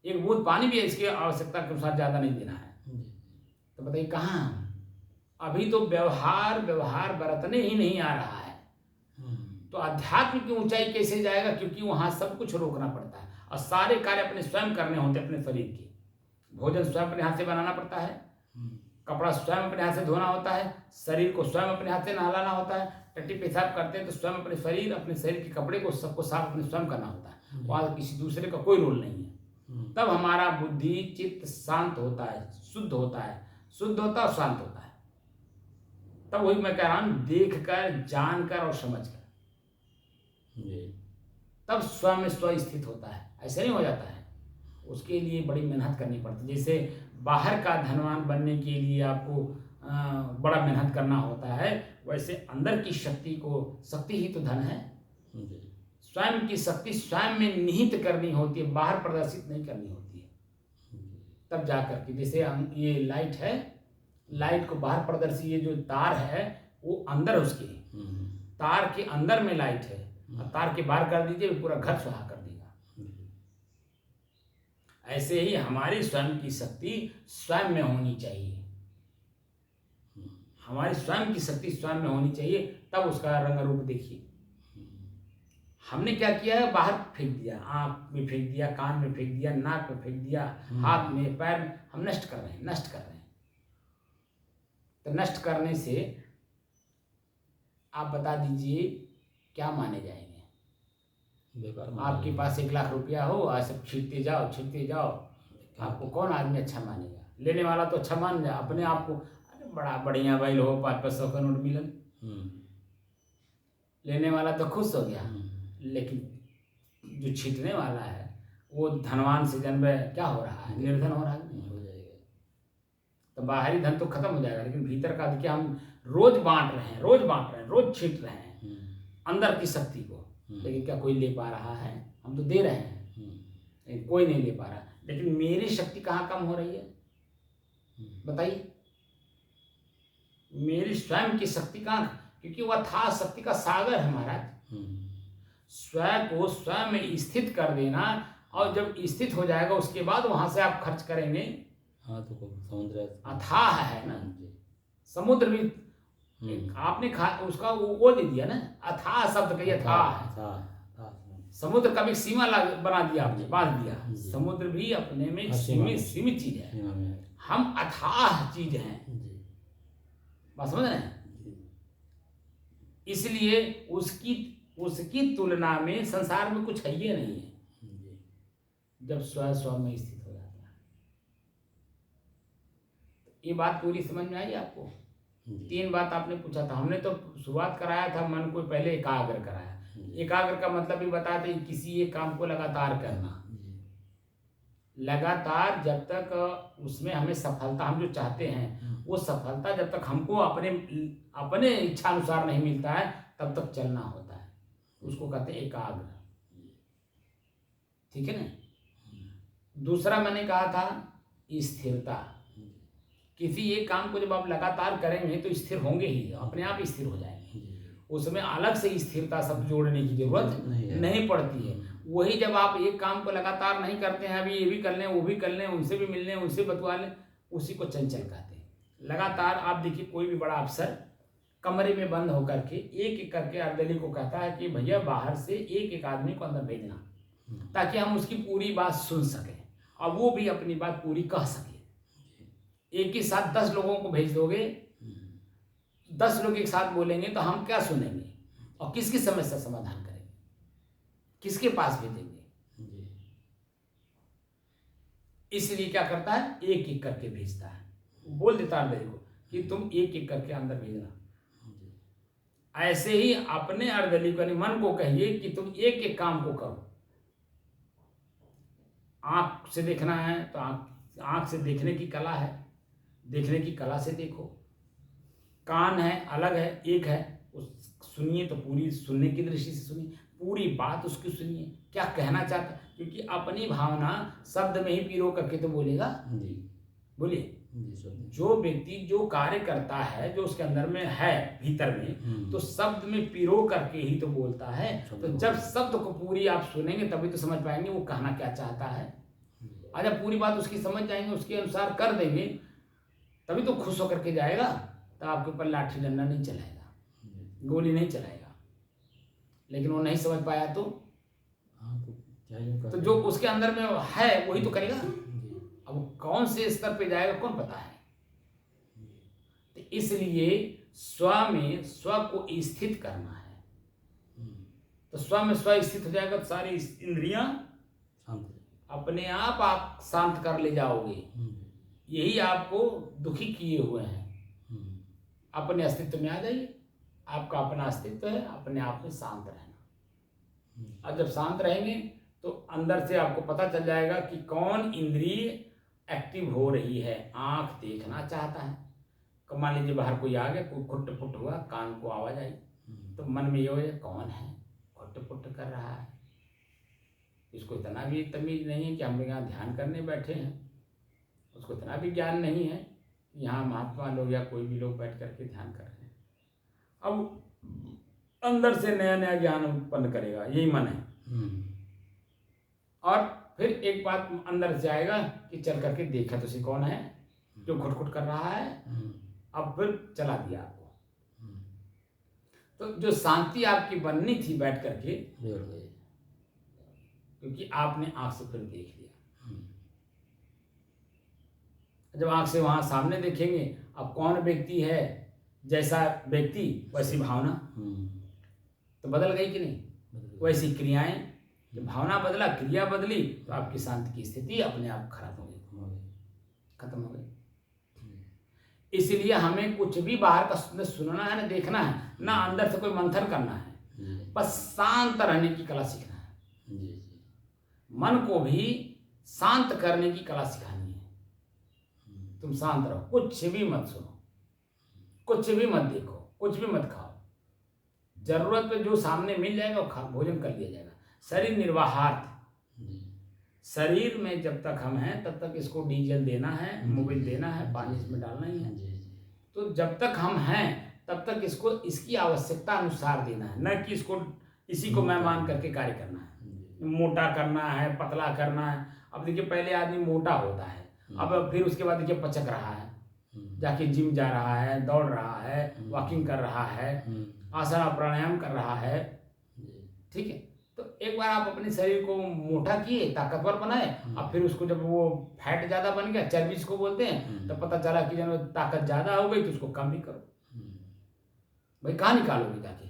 एक बूंद पानी भी इसकी आवश्यकता के अनुसार ज़्यादा नहीं देना है। तो बताइए कहाँ? अभी तो व्यवहार बरतने ही नहीं आ रहा है। तो अध्यात्म की ऊंचाई कैसे जाएगा? क्योंकि वहाँ सब कुछ रोकना पड़ता है, और सारे कार्य अपने स्वयं करने होते हैं अपने शरीर के। भोजन स्वयं अपने हाथ से बनाना पड़ता है, कपड़ा स्वयं अपने हाथ से धोना होता है, शरीर को स्वयं अपने हाथ से नहलाना होता है, टट्टी पेशाब करते हैं तो स्वयं अपने शरीर के कपड़े को सबको साफ अपने स्वयं करना होता है। वहाँ किसी दूसरे का कोई रोल नहीं है। तब हमारा बुद्धि चित्त शांत होता है, शुद्ध होता है, और शांत होता है। तब वही मैं कह रहा हूँ, देख कर, जान कर और समझ कर, तब स्वयं में स्व स्थित होता है, ऐसे नहीं हो जाता है। उसके लिए बड़ी मेहनत करनी पड़ती है। जैसे बाहर का धनवान बनने के लिए आपको बड़ा मेहनत करना होता है, वैसे अंदर की शक्ति को, शक्ति ही तो धन है, स्वयं की शक्ति स्वयं में निहित करनी होती है, बाहर प्रदर्शित नहीं करनी होती है। तब जा करके, जैसे ये लाइट है, लाइट को बाहर प्रदर्शित, ये जो तार है वो अंदर, उसके तार के अंदर में लाइट है, और तार के बाहर कर दीजिए पूरा घर सुहा कर देगा। ऐसे ही हमारी स्वयं की शक्ति स्वयं में होनी चाहिए, हमारी स्वयं की शक्ति स्वयं में होनी चाहिए, तब उसका रंग रूप देखिए। हमने क्या किया है, बाहर फेंक दिया, आँख में फेंक दिया, कान में फेंक दिया, नाक में फेंक दिया, हाथ में, पैर में, हम नष्ट कर रहे हैं, नष्ट कर रहे हैं। तो नष्ट करने से आप बता दीजिए क्या माने जाएंगे? आपके पास 1 लाख रुपया हो, आज सब छीनते जाओ, छीनते जाओ, आपको कौन आदमी अच्छा मानेगा? लेने वाला तो अच्छा मान जाए अपने आप को, अरे बड़ा बढ़िया भाई हो, 500 का नोट मिलन, लेने वाला तो खुश हो गया, लेकिन जो छीटने वाला है वो धनवान से जन्म क्या हो रहा है, निर्धन हो रहा है, नहीं हो जाएगा। तो बाहरी धन तो खत्म हो जाएगा, लेकिन भीतर का देखिए, हम रोज बांट रहे हैं, रोज बांट रहे हैं, रोज छीट रहे हैं अंदर की शक्ति को, लेकिन क्या कोई ले पा रहा है? हम तो दे रहे हैं, लेकिन कोई नहीं ले पा रहा। लेकिन मेरी शक्ति कहाँ कम हो रही है बताइए? मेरी स्वयं की शक्ति कहाँ, क्योंकि वह था शक्ति का सागर है महाराज। स्वयं को स्वयं में स्थित कर देना, और जब स्थित हो जाएगा उसके बाद वहां से आप खर्च करेंगे। हाँ, तो समुद्र अथाह है ना, समुद्र भी आपने उसका वो दे दिया ना, अथाह शब्द कहिए, अथाह। समुद्र का भी सीमा बना दिया आपने, बांध दिया। समुद्र भी अपने में एक सीमित चीज है, हम अथाह चीज हैं, बात समझ रहे हैं? इसलिए उसकी तुलना में संसार में कुछ है ही नहीं है, जब स्व में स्थित हो जाता है। ये बात पूरी समझ में आई आपको? 3 बात आपने पूछा था, हमने तो शुरुआत कराया था मन को पहले एकाग्र कराया। एकाग्र का मतलब भी बताते, किसी एक काम को लगातार करना, लगातार जब तक उसमें हमें सफलता, हम जो चाहते हैं वो सफलता जब तक हमको अपने इच्छा अनुसार नहीं मिलता है, तब तक चलना होता है, उसको कहते हैं एकाग्र। ठीक है ना? दूसरा मैंने कहा था स्थिरता। किसी एक काम को जब आप लगातार करेंगे तो स्थिर होंगे ही, अपने आप स्थिर हो जाएंगे, उसमें अलग से स्थिरता शब्द जोड़ने की जरूरत नहीं पड़ती है। वही जब आप एक काम को लगातार नहीं करते हैं, अभी ये भी कर लें, वो भी कर लें, उनसे भी मिल लें, उनसे बतवा लें, उसी को चंचल कहते हैं। लगातार आप देखिए, कोई भी बड़ा अफसर कमरे में बंद होकर के एक एक करके अर्दली को कहता है कि भैया बाहर से एक एक आदमी को अंदर भेजना, ताकि हम उसकी पूरी बात सुन सकें और वो भी अपनी बात पूरी कह सके। एक ही साथ 10 लोगों को भेज दोगे, 10 लोग एक साथ बोलेंगे तो हम क्या सुनेंगे और किसकी समस्या समाधान करेंगे, किसके पास भेजेंगे? इसलिए क्या करता है, एक एक करके भेजता है, बोल देता है को कि तुम एक एक करके अंदर भेजना। ऐसे ही अपने अर्दली को, मन को कहिए कि तुम एक एक काम को करो। आंख से देखना है तो आंख से देखने की कला है, देखने की कला से देखो। कान है, अलग है, एक है, उस सुनिए तो पूरी सुनने की दृष्टि से सुनिए, पूरी बात उसकी सुनिए, क्या कहना चाहता, क्योंकि अपनी भावना शब्द में ही पिरो करके तो बोलेगा। बोलिए, जो व्यक्ति जो कार्य करता है, जो उसके अंदर में है भीतर में, तो शब्द में पिरो करके ही तो बोलता है। तो जब शब्द को पूरी आप सुनेंगे तभी तो समझ पाएंगे वो कहना क्या चाहता है। और जब पूरी बात उसकी समझ जाएंगे, उसके अनुसार कर देंगे, तभी तो खुश होकर के जाएगा। तो आपके ऊपर लाठी डंडा नहीं चलाएगा, गोली नहीं चलाएगा। लेकिन वो नहीं समझ पाया तो जो उसके अंदर में है वही तो करेगा। अब वो कौन से स्तर पे जाएगा कौन पता है। तो इसलिए स्व में स्व को स्थित करना है। तो स्व में स्व स्थित हो जाएगा तो सारी इंद्रियां अपने आप शांत कर ले जाओगे। यही आपको दुखी किए हुए हैं। अपने अस्तित्व में आ जाइए, आपका अपना अस्तित्व है, अपने आप में शांत रहना। अब जब शांत रहेंगे तो अंदर से आपको पता चल जाएगा कि कौन इंद्रिय एक्टिव हो रही है। आंख देखना चाहता है, मान लीजिए बाहर कोई आ गया, कोई खुट पुट हुआ, कान को आवाज आई, तो मन में ये हो जाए कौन है खुट पुट कर रहा है। इसको इतना भी तमीज नहीं है कि हम यहाँ ध्यान करने बैठे हैं, उसको इतना भी ज्ञान नहीं है कि यहाँ महात्मा लोग या कोई भी लोग बैठ करके ध्यान कर रहे हैं। अब अंदर से नया नया ज्ञान उत्पन्न करेगा, यही मन है। और फिर एक बात अंदर से आएगा कि चल करके देखा तो सी कौन है जो खुट कर रहा है। अब फिर चला दिया आपको। तो जो शांति आपकी बननी थी बैठ करके, क्योंकि आपने आंख से फिर देख लिया। जब आंख से वहां सामने देखेंगे, अब कौन व्यक्ति है, जैसा व्यक्ति वैसी भावना, तो बदल गई कि नहीं? वैसी क्रियाएं, जब भावना बदला, क्रिया बदली, तो आपकी शांति की स्थिति अपने आप खराब हो गई, खत्म हो गई। इसलिए हमें कुछ भी बाहर का सुनना है ना देखना है ना, अंदर से कोई मंथन करना है, बस शांत रहने की कला सीखना है। मन को भी शांत करने की कला सिखानी है। तुम शांत रहो, कुछ भी मत सुनो, कुछ भी मत देखो, कुछ भी मत खाओ। जरूरत पे जो सामने मिल जाएगा वो भोजन कर लिया जाएगा। शरीर निर्वाहार्थ, शरीर में जब तक हम हैं तब तक इसको डीजल देना है, मोबिल देना है, पानी इसमें डालना ही है। तो जब तक हम हैं तब तक इसको इसकी आवश्यकता अनुसार देना है, न कि इसको इसी को मैं मान करके कार्य करना है, मोटा करना है, पतला करना है। अब देखिए पहले आदमी मोटा होता है, अब फिर उसके बाद देखिए पचक रहा है, जाके जिम जा रहा है, दौड़ रहा है, वॉकिंग कर रहा है, आसन प्राणायाम कर रहा है, ठीक है। तो एक बार आप अपने शरीर को मोटा किए, ताकतवर बनाए, अब फिर उसको जब वो फैट ज्यादा बन गया, चर्बी जिसको बोलते हैं, तो पता चला कि जब ताकत ज्यादा हो गई तो उसको कम भी करो। भाई कहाँ निकालोगे जाके?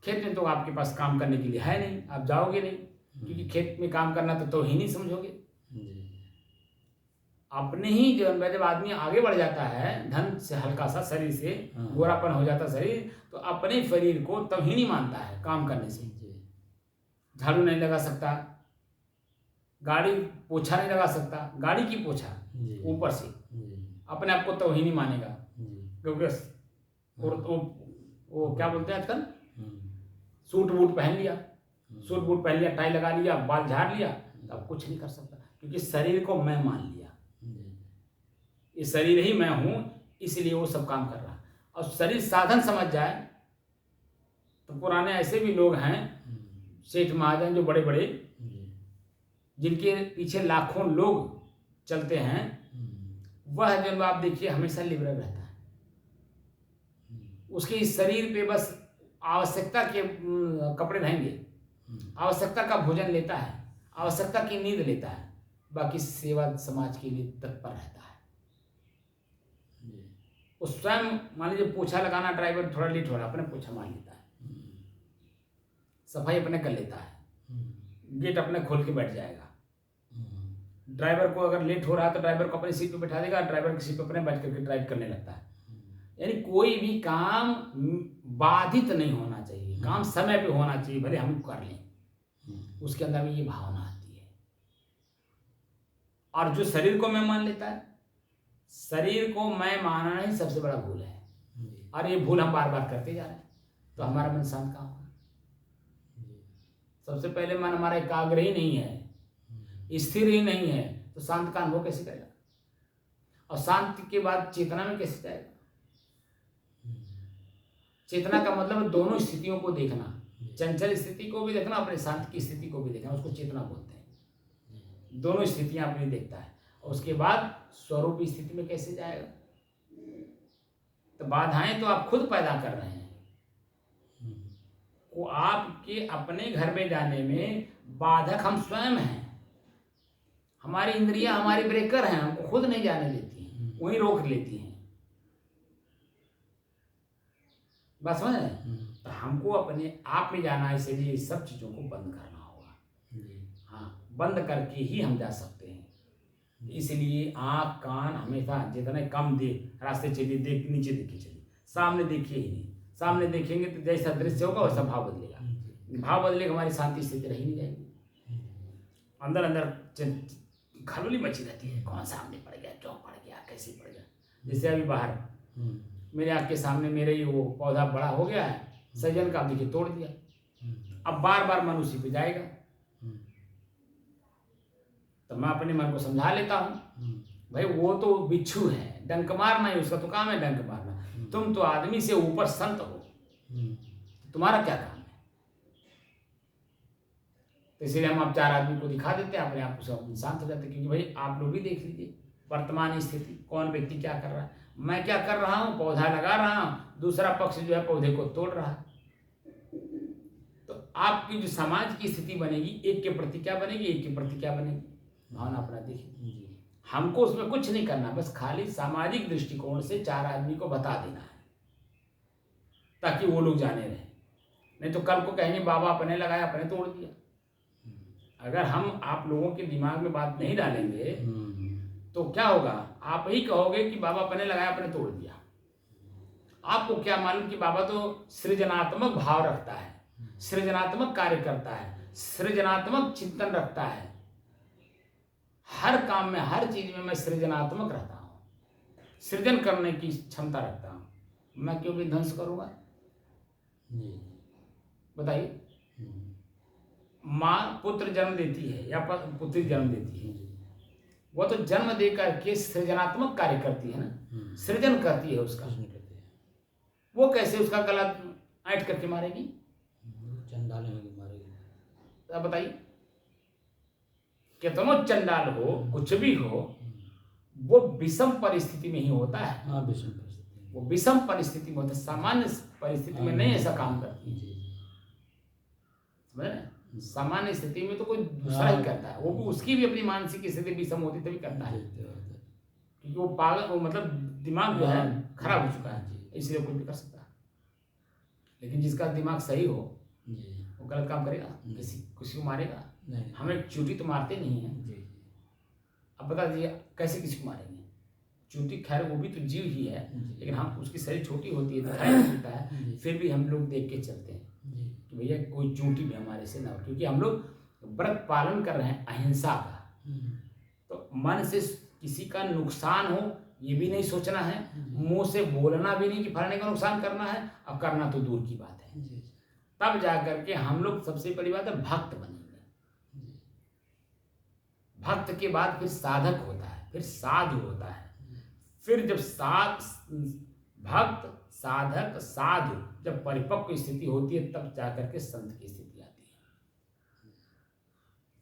खेत में तो आपके पास काम करने के लिए है नहीं, आप जाओगे नहीं, क्योंकि खेत में काम करना तो ही नहीं समझोगे। अपने ही जीवन में जब आदमी आगे बढ़ जाता है, धन से हल्का सा शरीर से गोरापन हो जाता शरीर, तो अपने शरीर को तब ही नहीं मानता है काम करने से। झाड़ू नहीं लगा सकता, गाड़ी पोछा नहीं लगा सकता, गाड़ी की पोछा ऊपर से, अपने आप को तो ही नहीं मानेगा, क्योंकि वो क्या बोलते हैं आजकल, सूट बूट पहन लिया, सूट बूट पहन लिया, टाई लगा लिया, बाल झाड़ लिया, तब कुछ नहीं कर सकता, क्योंकि शरीर को मैं मान लिया। ये शरीर ही मैं हूं, इसलिए वो सब काम कर रहा है। और शरीर साधन समझ जाए तो पुराने ऐसे भी लोग हैं, सेठ महाजन जो बड़े बड़े, जिनके पीछे लाखों लोग चलते हैं, वह जब आप देखिए हमेशा लिबरल रहता है। उसके इस शरीर पे बस आवश्यकता के कपड़े रहेंगे, आवश्यकता का भोजन लेता है, आवश्यकता की नींद लेता है, बाकी सेवा समाज के लिए तत्पर रहता है। वो स्वयं मान लीजिए पोछा लगाना, ड्राइवर थोड़ा लेट हो रहा, अपने पोछा मार लेता है, सफाई अपने कर लेता है, गेट अपने खोल के बैठ जाएगा। ड्राइवर को अगर लेट हो रहा है तो ड्राइवर को अपनी सीट पे बैठा देगा, ड्राइवर की सीट पे अपने बैठ करके ड्राइव करने लगता है। यानी कोई भी काम बाधित नहीं होना चाहिए, काम समय पे होना चाहिए, भले हम कर लें, उसके अंदर में ये भावना आती है। और जो शरीर को मैं मान लेता है, शरीर को मैं मानना ही सबसे बड़ा भूल है, और ये भूल हम बार बार करते जा रहे हैं, तो हमारा मन शांत कहाँ होगा? सबसे पहले मन हमारा एकाग्र ही नहीं है, स्थिर ही नहीं है, तो शांत का अनुभव कैसे करेगा? और शांति के बाद चेतना में कैसे जाएगा? चेतना का मतलब है दोनों स्थितियों को देखना, चंचल स्थिति को भी देखना, अपने शांति की स्थिति को भी देखना, उसको चेतना बोलते हैं। दोनों स्थितियां अपनी देखता है, और उसके बाद स्वरूप स्थिति में कैसे जाएगा? तो बाधाएं तो आप खुद पैदा कर रहे हैं। वो आपके अपने घर में जाने में बाधक हम स्वयं हैं। हमारी इंद्रियां हमारी ब्रेकर हैं, हमको खुद नहीं जाने देती हैं, वहीं रोक लेती हैं। बस समझ रहे हैं? तो हमको अपने आप में जाना है, इसलिए सब चीजों को बंद करना होगा। हाँ, बंद करके ही हम जा सकते हैं। इसलिए आँख कान हमेशा जितने कम दे, रास्ते चलिए, देख नीचे देखिए, चलिए, सामने देखिए ही नहीं। सामने देखेंगे तो जैसा दृश्य होगा वैसा भाव बदलेगा, भाव बदलेगा हमारी शांति स्थिति रही नहीं जाएगी। अंदर अंदर खलबली मची रहती है, कौन सामने पड़ गया, क्यों पड़ गया, कैसे पड़ गया। जैसे अभी बाहर मेरे आँख के सामने मेरे ही वो पौधा बड़ा हो गया है सजन का, देखिए तोड़ दिया। अब बार बार मन उसी पे जाएगा, तो मैं अपने मन को समझा लेता हूँ, भाई वो तो बिच्छू है, डंक मारना ही उसका तो काम है, डंक मारना। तुम तो आदमी से ऊपर संत हो, तुम्हारा क्या काम है। तो इसलिए हम अब 4 आदमी को दिखा देते हैं, अपने आप को शांत हो जाते हैं। क्योंकि भाई आप लोग भी देख लीजिए वर्तमान स्थिति, कौन व्यक्ति क्या कर रहा है। मैं क्या कर रहा हूँ, पौधा लगा रहा हूँ, दूसरा पक्ष जो है पौधे को तोड़ रहा है। तो आपकी जो समाज की स्थिति बनेगी, एक के प्रति क्या बनेगी, एक के प्रति क्या बनेगी, भावना अपना देखिए। हमको उसमें कुछ नहीं करना, बस खाली सामाजिक दृष्टिकोण से 4 आदमी को बता देना है, ताकि वो लोग जाने रहे। नहीं तो कल को कहेंगे बाबा अपने लगाया, अपने तोड़ दिया। अगर हम आप लोगों के दिमाग में बात नहीं डालेंगे तो क्या होगा, आप ही कहोगे कि बाबा अपने लगाया, अपने तोड़ दिया। आपको क्या मालूम कि बाबा तो सृजनात्मक भाव रखता है, सृजनात्मक कार्य करता है, सृजनात्मक चिंतन रखता है। हर काम में, हर चीज में मैं सृजनात्मक रहता हूँ, सृजन करने की क्षमता रखता हूँ। मैं क्यों भी ध्वंस करूँगा, बताइए। माँ पुत्र जन्म देती है या पुत्री जन्म देती है, वो तो जन्म दे करके सृजनात्मक कार्य करती है ना, सृजन करती है उसका। वो कैसे उसका गला ऐंठ करके मारेगी, चंडाल मारेगी। तो बताइए, कितनो चंडाल हो, कुछ भी हो, वो विषम परिस्थिति में ही होता है। हाँ, विषम परिस्थिति, वो विषम परिस्थिति में होता है, सामान्य परिस्थिति में नहीं ऐसा काम करती है। समझ रहे? सामान्य स्थिति में तो कोई दूसरा ही करता है, वो भी उसकी भी अपनी मानसिक स्थिति विषम होती तभी करता है, क्योंकि वो पागल, वो मतलब दिमाग जो है खराब हो चुका है, इसलिए कोई भी कर सकता है। लेकिन जिसका दिमाग सही हो वो गलत काम करेगा, किसी को मारेगा। हमें चूटी तो मारते नहीं है। अब बता दीजिए कैसे किसी को मारेंगे। चूटी खैर वो भी तो जीव ही है, लेकिन हम उसकी शरीर छोटी होती है, दिखाई नहीं देता है, फिर भी हम लोग देख के चलते हैं कि भैया कोई चूटी भी हमारे से ना हो, क्योंकि हम लोग व्रत पालन कर रहे हैं अहिंसा का। तो मन से किसी का नुकसान हो ये भी नहीं सोचना है, मुंह से बोलना भी नहीं कि फलाने का नुकसान करना है, और करना तो दूर की बात है। तब जा करके हम लोग, सबसे बड़ी बात है, भक्त बनेंगे। भक्त के बाद फिर साधक होता है, फिर साधु होता है। फिर जब भक्त, साधक, साधु जब परिपक्व स्थिति होती है, तब जाकर के संत की स्थिति आती है।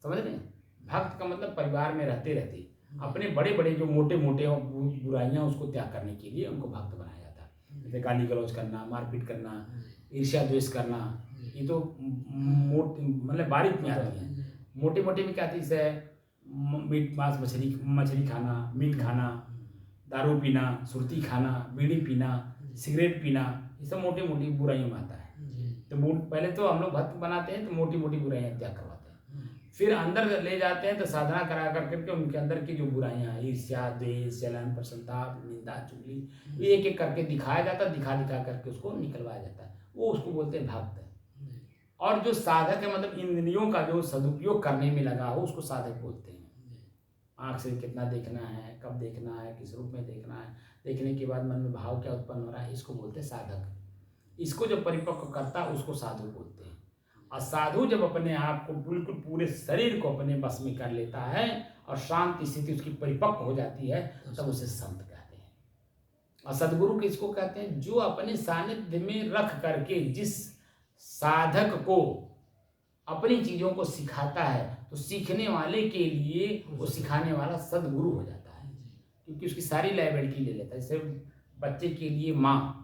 समझ रहे हैं? भक्त का मतलब परिवार में रहते रहते अपने बड़े बड़े जो मोटे मोटे बुराइयां उसको त्याग करने के लिए उनको भक्त बनाया जाता है। जैसे गाली गलौज करना, मारपीट करना, ईर्ष्या द्वेष करना, ये तो मतलब बारीक में आती है। मोटे मोटे में क्या आती है, मीट मांस मछली खाना, मीट खाना, दारू पीना, सुरती खाना, बीड़ी पीना, सिगरेट पीना, ये सब मोटी मोटी बुराइयों में आता है। तो पहले तो हम लोग भक्त बनाते हैं तो मोटी मोटी बुराइयां त्याग करवाते हैं, फिर अंदर ले जाते हैं तो साधना करा करके उनके अंदर की जो बुराइयां, ईर्ष्या, द्वेष, जलन, प्रसन्नता, निंदा, चुगली, एक एक करके दिखाया जाता है, दिखा करके उसको निकलवाया जाता है। वो उसको बोलते हैं भक्त। और जो साधक है, मतलब इंद्रियों का जो सदुपयोग करने में लगा हो, उसको साधक बोलते हैं। आँख से कितना देखना है, कब देखना है, किस रूप में देखना है, देखने के बाद मन में भाव क्या उत्पन्न हो रहा है, इसको बोलते हैं साधक। इसको जब परिपक्व करता है उसको साधु बोलते हैं। और साधु जब अपने आप को बिल्कुल पूरे शरीर को अपने बस में कर लेता है और शांति स्थिति उसकी परिपक्व हो जाती है, तब उसे संत कहते हैं। और सदगुरु किसको कहते हैं? जो अपने सानिध्य में रख करके जिस साधक को अपनी चीजों को सिखाता है, तो सीखने वाले के लिए वो सिखाने वाला सदगुरु हो जाता है, क्योंकि उसकी सारी लायबिलिटी ले लेता है। जैसे बच्चे के लिए माँ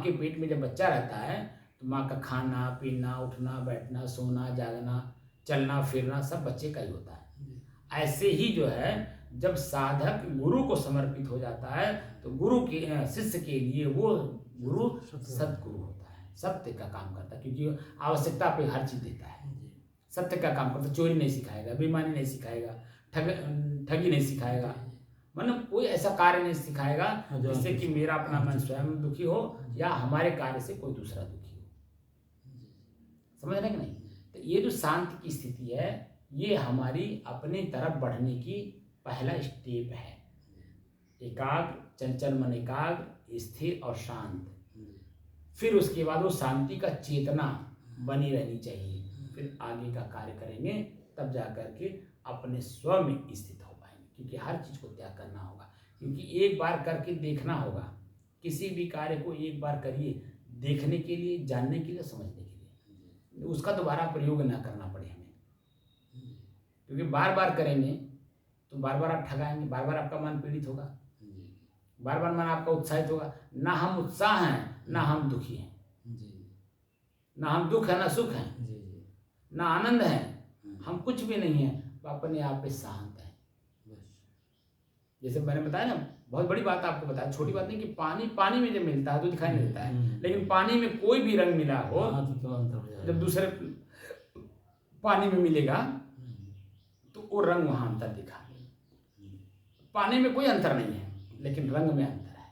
के पेट में जब बच्चा रहता है तो माँ का खाना पीना, उठना बैठना, सोना जागना, चलना फिरना सब बच्चे का ही होता है। ऐसे ही जो है जब साधक गुरु को समर्पित हो जाता है तो गुरु के शिष्य के लिए वो गुरु सदगुरु होता है, सत्य का काम करता है, क्योंकि आवश्यकता पे हर चीज देता है। सत्य का काम करता है, चोरी नहीं सिखाएगा, बेईमानी नहीं सिखाएगा, ठगी नहीं सिखाएगा, मतलब कोई ऐसा कार्य नहीं सिखाएगा जिससे कि मेरा अपना मन स्वयं दुखी हो या हमारे कार्य से कोई दूसरा दुखी हो। समझ रहे कि नहीं? तो ये जो शांति की स्थिति है ये हमारी अपनी तरफ बढ़ने की पहला स्टेप है। एकाग्र, चंचल मन एकाग्र, स्थिर और शांत। फिर उसके बाद वो शांति का चेतना बनी रहनी चाहिए। फिर आगे का कार्य करेंगे तब जा करके अपने स्व में स्थित हो पाएंगे, क्योंकि हर चीज़ को त्याग करना होगा। क्योंकि एक बार करके देखना होगा, किसी भी कार्य को एक बार करिए, देखने के लिए, जानने के लिए, समझने के लिए, उसका दोबारा प्रयोग ना करना पड़े हमें। क्योंकि बार बार करेंगे तो बार बार आप ठगाएंगे, बार बार आपका मन पीड़ित होगा, बार बार मन आपका उत्साहित होगा। ना हम उत्साह हैं, ना हम दुखी हैं, ना हम दुख है, ना सुख है, ना आनंद है, हम कुछ भी नहीं है, अपने आप पे शांत है। जैसे मैंने बताया ना, बहुत बड़ी बात आपको बताया, छोटी बात नहीं, कि पानी पानी में जब मिलता है तो दिखाई नहीं देता है, लेकिन पानी में कोई भी रंग मिला हो जब दूसरे पानी में मिलेगा तो वो रंग वहां अंतर दिखा। पानी में कोई अंतर नहीं है, लेकिन रंग में अंतर है।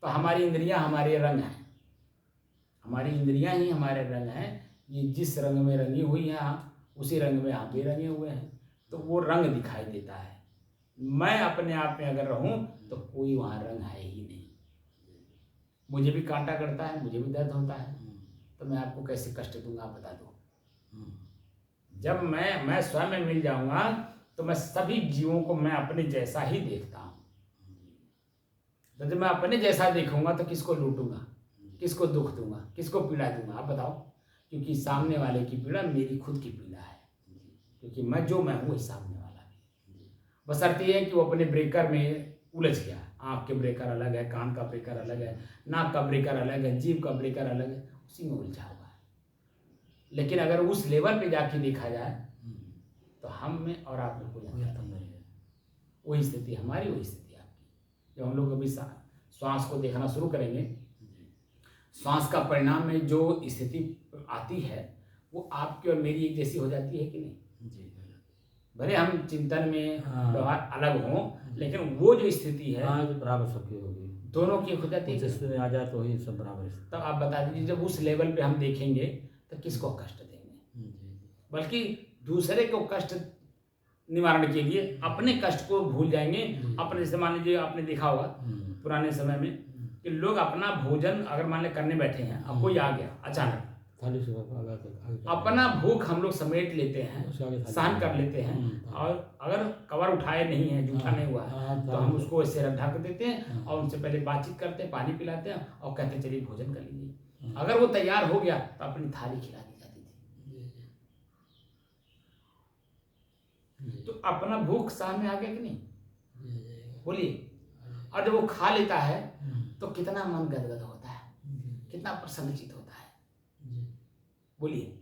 तो हमारी इंद्रियां हमारे रंग हैं, हमारी इंद्रियां ही हमारे रंग हैं। ये जिस रंग में रंगी हुई है उसी रंग में आप भी रंगे हुए हैं, तो वो रंग दिखाई देता है। मैं अपने आप में अगर रहूं तो कोई वहां रंग है ही नहीं। मुझे भी कांटा कटता है, मुझे भी दर्द होता है, तो मैं आपको कैसे कष्ट दूंगा आप बता दो। जब मैं स्वयं में मिल जाऊंगा तो मैं सभी जीवों को मैं अपने जैसा ही देखता हूं। तो जब मैं अपने जैसा देखूंगा तो किसको लूटूंगा, किसको दुख दूंगा, किसको पीड़ा दूंगा, आप बताओ। क्योंकि सामने वाले की पीड़ा मेरी खुद की पीड़ा है, क्योंकि मैं जो मैं हूँ वही सामने वाला भी। बशर्ते ये है कि वो अपने ब्रेकर में उलझ गया। आँख के ब्रेकर अलग है, कान का ब्रेकर अलग है, नाक का ब्रेकर अलग है, जीभ का ब्रेकर अलग है, उसी में उलझा हुआ है। लेकिन अगर उस लेवल पे जाके देखा जाए तो हम में और आप में कोई अंतर नहीं है। वही स्थिति हमारी, वही स्थिति आपकी। जब हम लोग अभी श्वास को देखना शुरू करेंगे, श्वास का परिणाम में जो स्थिति आती है वो आपकी और मेरी एक जैसी हो जाती है कि नहीं? भले हम चिंतन में व्यवहार अलग हों, लेकिन वो जो स्थिति है बराबर सबकी होगी, दोनों की हो जाती है। में आ जाए तो ही सब बराबर। तब आप बता दीजिए, जब उस लेवल पे हम देखेंगे तो किसको कष्ट देंगे? बल्कि दूसरे को कष्ट निवारण के लिए अपने कष्ट को भूल जाएंगे। अपने जैसे मान लीजिए आपने देखा होगा पुराने समय में कि लोग अपना भोजन अगर मान ले करने बैठे हैं, अब कोई आ गया अचानक, अपना भूख हम लोग समेट लेते हैं, सहन कर लेते हैं, और अगर कवर उठाए नहीं है, जूठा नहीं हुआ है, तो हम उसको ऐसे ढक देते हैं और उनसे पहले बातचीत करते हैं, पानी पिलाते हैं और कहते हैं चलिए भोजन कर लीजिए। अगर वो तैयार हो गया तो अपनी थाली खिला दी जाती थी। तो अपना भूख सामने आ गया कि नहीं? बोलिए। और जब वो खा लेता है तो कितना मन गदगद होता है, कितना प्रसन्नचित होता है। बोलिए।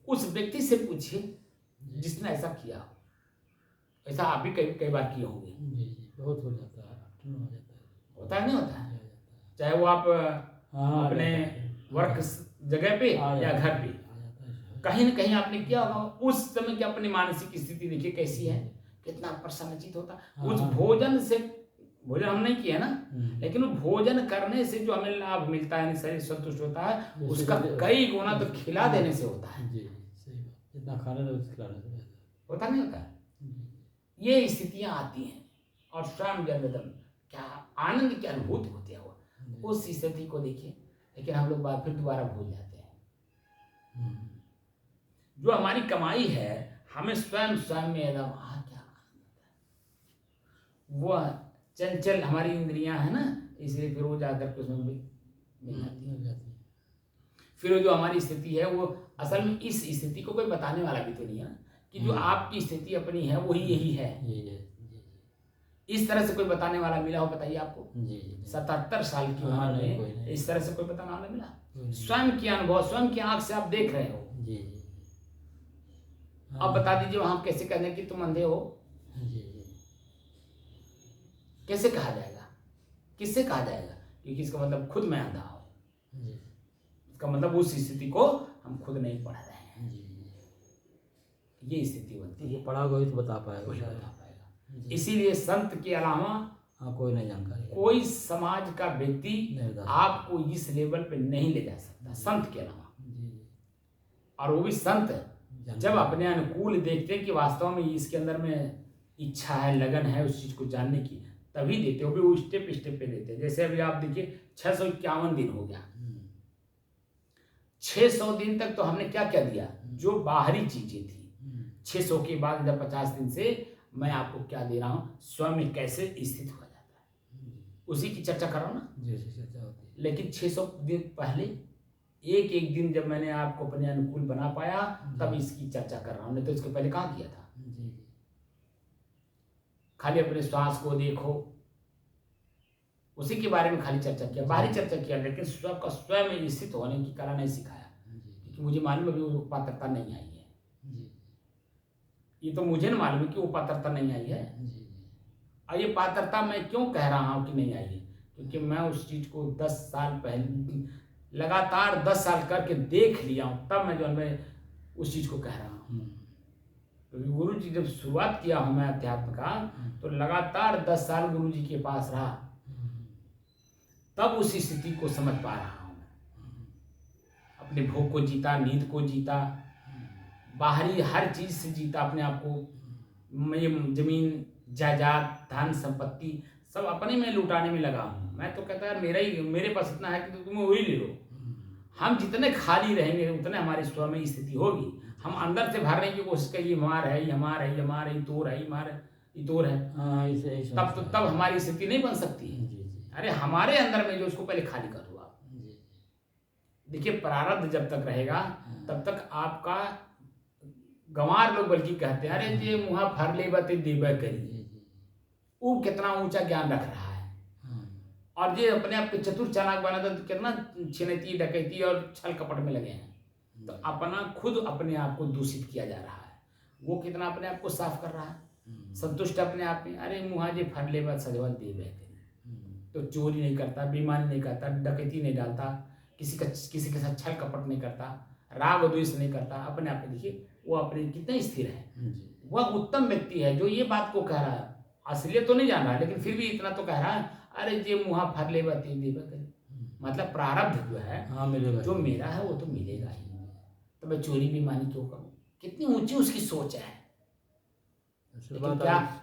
उस व्यक्ति से पूछिए जिसने ऐसा किया हो। ऐसा आप भी कई बार किए होंगे। बहुत हो जाता है, होता है नहीं होता है? चाहे वो आप अपने वर्क जगह पे या घर पे, कहीं ना कहीं आपने किया होगा। उस समय की अपनी मानसिक स्थिति देखिए कैसी है, कितना प्रसन्नचित होता है। उस भोजन से, भोजन हम नहीं किया ना, लेकिन वो भोजन करने से जो हमें लाभ मिलता है, शरीर संतुष्ट होता है, उसका कई गुना तो खिला देने से होता है। जितना खाने दो खिलाने से होता नहीं होता है? ये स्थितियां आती हैं और स्वयं जन्मदम क्या आनंद की अनुभूति होती है वो उस स्थिति को देखिए। लेकिन हम लोग बात फिर दोबारा भूल जाते हैं। जो हमारी कमाई है हमें स्वयं में एकदम क्या आनंद होता है। वो चंचल हमारी इंद्रियां है ना, इसलिए फिर वो जाकर के उसमें मिल जाती है। फिर वो जो हमारी स्थिति है वो असल में इस स्थिति को कोई बताने वाला भी तो नहीं है ना, कि जो आपकी स्थिति अपनी है वही यही है। इस तरह से कोई बताने वाला मिला हो बताइए आपको? 77 साल की उम्र में इस तरह से कोई बताने वाला मिला? स्वयं की अनुभव, स्वयं की आंख से आप देख रहे हो। अब बता दीजिए वहां कैसे कहने कि तुम अंधे हो? कैसे कहा जाएगा? किससे कहा जाएगा? क्योंकि इसका मतलब खुद मैं अंधा हूं। इसका मतलब उस स्थिति को हम खुद नहीं पढ़ रहे हैं। ये स्थिति बनती है। पढ़ा कोई तो बता पाएगा। इसीलिए संत के अलावा कोई नहीं जानकारी, कोई समाज का व्यक्ति आपको इस लेवल पे नहीं ले जा सकता, संत के अलावा। और वो भी संत जब अपने अनुकूल देखते हैं कि वास्तव में इसके अंदर में इच्छा है, लगन है उस चीज को जानने की, तभी देते हो भी, वो स्टेप स्टेप पे देते हैं। जैसे अभी आप देखिए 651 दिन हो गया, 600 दिन तक तो हमने क्या क्या दिया, जो बाहरी चीजें थी। 600 के बाद इधर 50 दिन से मैं आपको क्या दे रहा हूं, स्वयं में कैसे स्थित हो जाता है, उसी की चर्चा कर रहा हूं ना। जैसे चर्चा होती है। लेकिन 600 दिन पहले एक एक दिन जब मैंने आपको अपने अनुकूल बना पाया, तब इसकी चर्चा कर रहा हूं, नहीं तो इसके पहले कहाँ किया था। खाली अपने श्वास को देखो, उसी के बारे में खाली चर्चा किया, बाहरी चर्चा किया, लेकिन स्वयं का स्वयं में स्थित होने की कला नहीं सिखाया, क्योंकि मुझे मालूम है कि वो पात्रता नहीं आई है। ये तो मुझे न मालूम है कि वो पात्रता नहीं आई है। और ये पात्रता मैं क्यों कह रहा हूं कि नहीं आई है, क्योंकि मैं उस चीज को 10 साल पहले लगातार 10 साल करके देख लिया हूं, तब मैं जो है उस चीज को कह रहा हूं। क्योंकि गुरु जी जब शुरुआत किया हूं मैं अध्यात्म का, तो लगातार 10 साल गुरु जी के पास रहा, तब उस स्थिति को समझ पा रहा हूं मैं। अपने भोग को जीता, नींद को जीता, बाहरी हर चीज से जीता अपने आप को। मैं जमीन जायदाद धन संपत्ति सब अपने में लुटाने में लगा हूं। मैं तो कहता है मेरे पास इतना है कि तो तुम्हें वही ले लो। हम जितने खाली रहेंगे उतने हमारी स्व में स्थिति होगी। हम अंदर से भरने की कोशिश करिए, हमार है, ये हमार है, ये हमार है, ये तोर है, ये तोर है, तब हमारी स्थिति नहीं बन सकती है। अरे हमारे अंदर में जो उसको पहले खाली कर दो आप। देखिए प्रारब्ध जब तक रहेगा तब तक आपका, गंवार लोग बल्कि कहते हैं अरे ये मुहा फर ले बते देवे करी, वो कितना ऊंचा ज्ञान रख रहा है। और ये अपने आप को चतुर चालाक बना तो कितना छिनैती डकैती और छल कपट में लगे हैं, तो अपना खुद अपने आप को दूषित किया जा रहा है। वो कितना अपने आप को साफ कर रहा है, संतुष्ट अपने आप में। अरे मुहा जे फर ले बत सजवा देवे करी, तो चोरी नहीं करता, बेईमानी नहीं करता, डकैती नहीं डालता, किसी के साथ छल कपट नहीं करता, राग द्वेष नहीं करता, अपने आप में देखिए वो अपने कितने स्थिर है। वह उत्तम व्यक्ति है जो ये बात को कह रहा है, असलियत तो नहीं जान रहा है, लेकिन फिर भी इतना तो कह रहा है अरे ये मुहा फर ले बाती देवा करी, मतलब प्रारब्ध जो है जो मेरा है वो तो मिलेगा ही, तो मैं चोरी बेईमानी क्यों करूं। कितनी ऊंची उसकी सोच है, लेकिन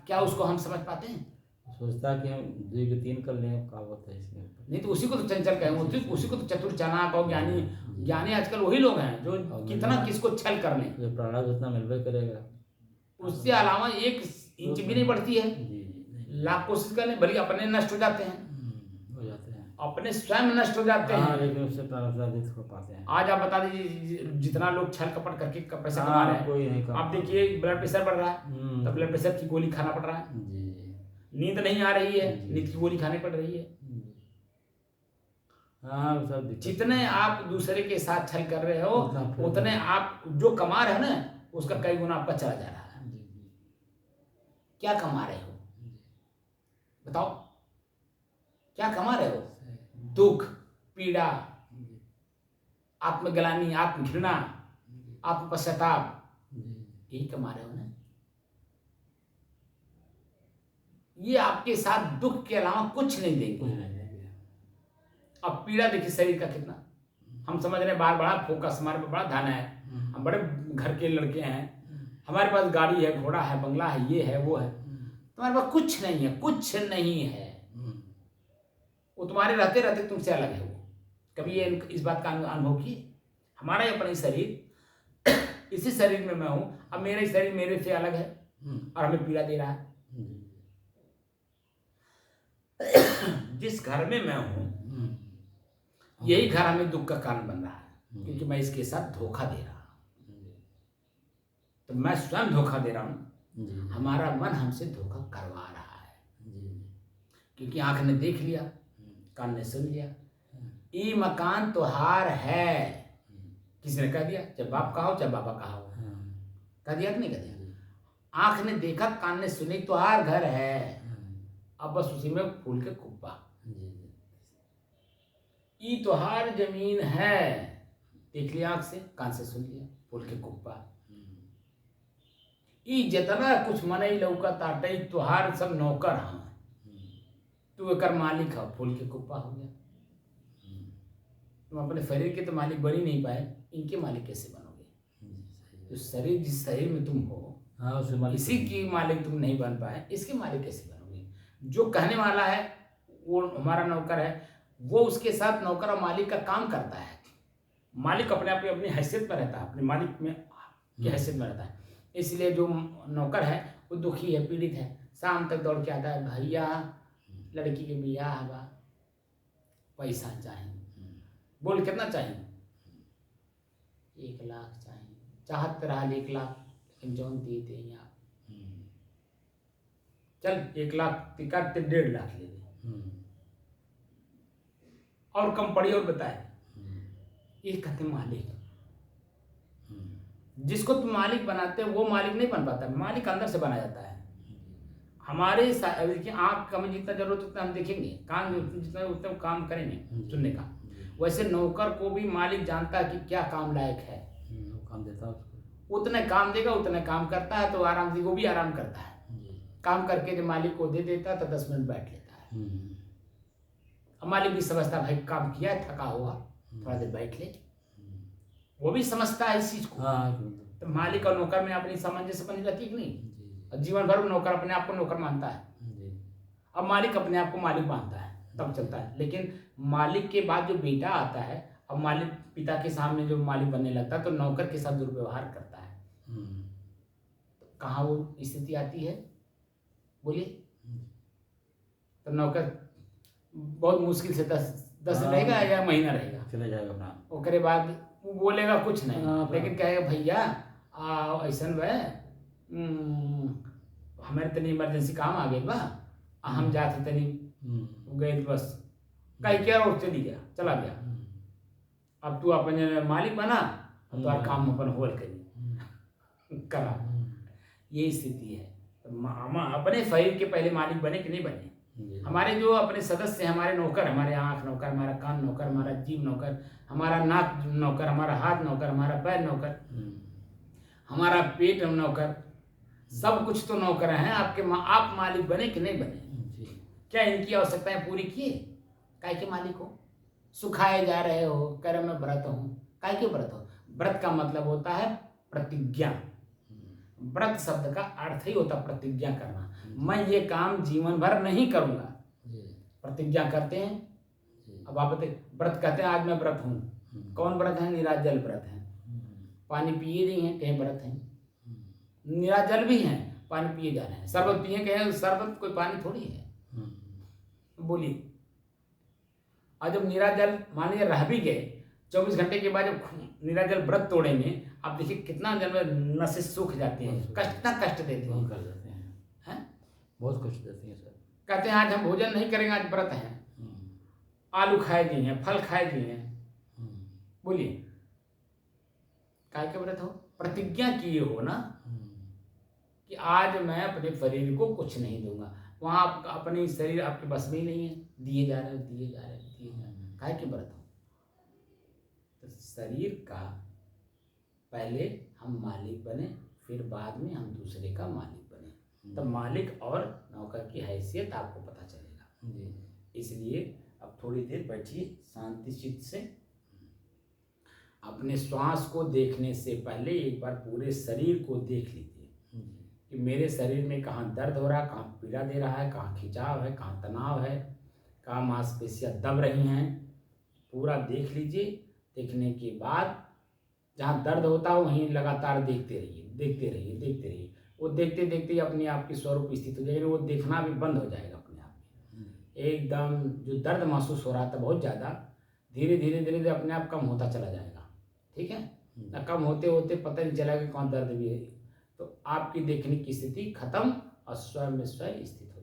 क्या उसको हम समझ पाते हैं। सोचता कि हम 2 के 3 कर लें, क्या होता है इसमें। नहीं तो उसी को तो चंचल कहेंगे, उसी को तो चतुर चालाक और ज्ञानी। ज्ञानी आजकल वही लोग हैं जो कितना किसको छल कर लें, जो प्रारब्ध उतना मिलवे करेगा, उससे अलावा 1 इंच भी नहीं बढ़ती है। लाख कोशिश कर लें, बल्कि अपने नष्ट हो जाते हैं, अपने स्वयं नष्ट हो जाते हैं, लेकिन उससे प्रारब्ध हो पाते हैं। आज आप बता दीजिए जितना लोग छल कपट करके पैसा कमा रहे हैं, आप देखिए ब्लड प्रेशर बढ़ रहा है तो ब्लड प्रेशर की गोली खाना पड़ रहा है, नींद नहीं आ रही है, नींद की गोली खानी पड़ रही है। जितने आप दूसरे के साथ छल कर रहे हो उतने आप जो कमा रहे हो ना, उसका कई गुना आपका चला जा रहा है। क्या कमा रहे हो बताओ, क्या कमा रहे हो? दुख, पीड़ा, आत्मग्लानि, आत्मघृणा, आत्मपश्चाताप, यही कमा रहे हो ना। ये आपके साथ दुख के अलावा कुछ नहीं देंगे। अब पीड़ा देखिए शरीर का कितना, हम समझ रहे हैं बार बड़ा फोकस, हमारे पास बड़ा धन है, हम बड़े घर के लड़के हैं, हमारे पास गाड़ी है, घोड़ा है, बंगला है, ये है वो है, तुम्हारे पास कुछ नहीं है, कुछ नहीं है। वो तुम्हारे रहते रहते तुमसे अलग है। वो कभी ये इस बात का अनुभव किए? हमारा ही अपना शरीर, इसी शरीर में मैं हूं, अब मेरा शरीर मेरे से अलग है और हमें पीड़ा दे रहा है। जिस घर में मैं हूं यही घर हमें दुख का कारण बन रहा है, क्योंकि मैं इसके साथ धोखा दे रहा हूं। तो मैं स्वयं धोखा दे रहा हूं, हमारा मन हमसे धोखा करवा रहा है, क्योंकि आंख ने देख लिया, कान ने सुन लिया, ये मकान तुहार है। किसी ने कह दिया, चाहे बाप कहा हो चाहे बाबा कहा हो, कह दिया कि नहीं कह दिया? आंख ने देखा, कान ने सुनी, तुहार घर है, अब बस उसी में फूल के कुप्पा। ये तुहार जमीन है, देख लिया आंख से, कान से सुन लिया, फूल के कुप्पा। ये जितना कुछ मनई लौका ताटे तुहार सब नौकर हाँ, तू एकर मालिक है, फूल के कुप्पा हो गया। तुम अपने शरीर के तो मालिक बन ही नहीं पाए, इनके मालिक कैसे बनोगे? जो शरीर जिस शरीर में तुम हो, हाँ उसे मालिक इसी की मालिक तुम नहीं बन पाए, इसके मालिक कैसे बनोगे? जो कहने वाला है वो हमारा नौकर है, वो उसके साथ नौकर और मालिक का काम करता है। मालिक अपने आप अपनी हैसियत में रहता है, अपने मालिक में की हैसियत में रहता है। इसलिए जो नौकर है वो दुखी है, पीड़ित है, शाम तक दौड़ के आता है, भैया लड़की के बियाह बा, पैसा चाहिए। बोल कितना चाहिए? 1 लाख चाहिए। चाहत रहा 1 लाख, लेकिन जौन दे दे यहाँ चल 1 लाख टिकट 1.5 लाख ले दे, और कम पड़ी और बताए। ये कहते मालिक। जिसको तुम मालिक बनाते हो वो मालिक नहीं बन पाता, मालिक अंदर से बना जाता है। हमारे देखिए आँख का में जितना जरूरत उतना हम देखेंगे, कान जितना उतना काम करेंगे सुनने का, वैसे नौकर को भी मालिक जानता है कि क्या काम लायक है, वो काम देता है उसको, उतने काम देगा, उतने काम करता है, तो आराम से वो भी आराम करता है। काम करके जो मालिक को दे देता है तो 10 मिनट बैठ लेता है। अब मालिक भी समझता भाई काम किया है, थका हुआ, थोड़ा देर बैठ ले, वो भी समझता है इस चीज को। तो मालिक और नौकर में अपनी सामंजस्य बनी रहती है कि नहीं? जीवन भर नौकर अपने आप को नौकर मानता है, अब मालिक अपने आप को मालिक मानता है, तब चलता है। लेकिन मालिक के बाद जो बेटा आता है, अब मालिक पिता के सामने जो मालिक बनने लगता है तो नौकर के साथ दुर्व्यवहार करता है। तो कहाँ वो स्थिति आती है बोलिए? तो नौकर बहुत मुश्किल से 10 रहेगा या महीना रहेगा, चले जाएगा अपना, ओकरे बाद वो बोलेगा कुछ नहीं, लेकिन कहेगा भैया ऐसा वह हमारे तनी इमरजेंसी काम आ गई बा, हम जाते तनी गए बस कहीं क्या और चली गया, चला गया। अब तू अपने मालिक बना, तो काम अपन होल करी करा। ये स्थिति है। तो हम अपने शरीर के पहले मालिक बने कि नहीं बने? हमारे जो अपने सदस्य, हमारे नौकर, हमारे आँख नौकर, हमारा कान नौकर, हमारा जीभ नौकर, हमारा नाक नौकर, हमारा हाथ नौकर, हमारा पैर नौकर, हमारा पेट नौकर, सब कुछ तो नौकर हैं आपके। आप मालिक बने कि नहीं बने? क्या इनकी आवश्यकताएं पूरी किए? काय के मालिक हो? सुखाए जा रहे हो, कर मैं व्रत हूँ, काय के व्रत हो? व्रत का मतलब होता है प्रतिज्ञा। व्रत शब्द का अर्थ ही होता प्रतिज्ञा करना। मैं ये काम जीवन भर नहीं करूंगा, प्रतिज्ञा करते हैं। अब आप बताइए, व्रत कहते हैं आज मैं व्रत हूँ, कौन व्रत है? निराजल व्रत है। पानी पिए नहीं है, कहीं व्रत है। निराजल भी हैं, पानी पिए जा रहे हैं। शरबत पिए, कहें शरबत कोई पानी थोड़ी है, बोलिए। और जब निराजल मान लीजिए रह भी गए, 24 घंटे के बाद जब निराजल व्रत तोड़ेंगे, आप देखिए कितना जब नसें सूख जाती हैं, कितना कष्ट देते हैं, कर देते हैं, बहुत कष्ट देते हैं सर। कहते हैं आज हम भोजन नहीं करेंगे, आज व्रत है। आलू खाए जी हैं, फल खाए जी हैं, बोलिए काय के व्रत हो? प्रतिज्ञा किए हो ना कि आज मैं अपने शरीर को कुछ नहीं दूंगा। वहाँ अपने शरीर आपके बस में ही नहीं है, दिए जा रहे हो, दिए जा रहे हो, दिए जा रहे हो, काय के व्रत हो? तो शरीर का पहले हम मालिक बने, फिर बाद में हम दूसरे का मालिक बने, तब मालिक और नौकर की हैसियत आपको पता चलेगा। इसलिए अब थोड़ी देर बैठिए शांति चित्त से। अपने श्वास को देखने से पहले एक बार पूरे शरीर को देख लीजिए कि मेरे शरीर में कहाँ दर्द हो रहा है, कहाँ पीड़ा दे रहा है, कहाँ खिंचाव है, कहाँ तनाव है, कहाँ मांसपेशियाँ दब रही हैं, पूरा देख लीजिए। देखने के बाद जहाँ दर्द होता है वहीं लगातार देखते रहिए, देखते रहिए, देखते रहिए। वो देखते देखते अपने आप की स्वरूप स्थित हो जाएगी, वो देखना भी बंद हो जाएगा अपने आप में। एकदम जो दर्द महसूस हो रहा था बहुत ज़्यादा, धीरे धीरे धीरे धीरे अपने आप कम होता चला जाएगा। ठीक है ना? कम होते होते पता नहीं चला कि कौन दर्द भी है, तो आपकी देखने की स्थिति खत्म और स्वयं में स्वयं स्थित हो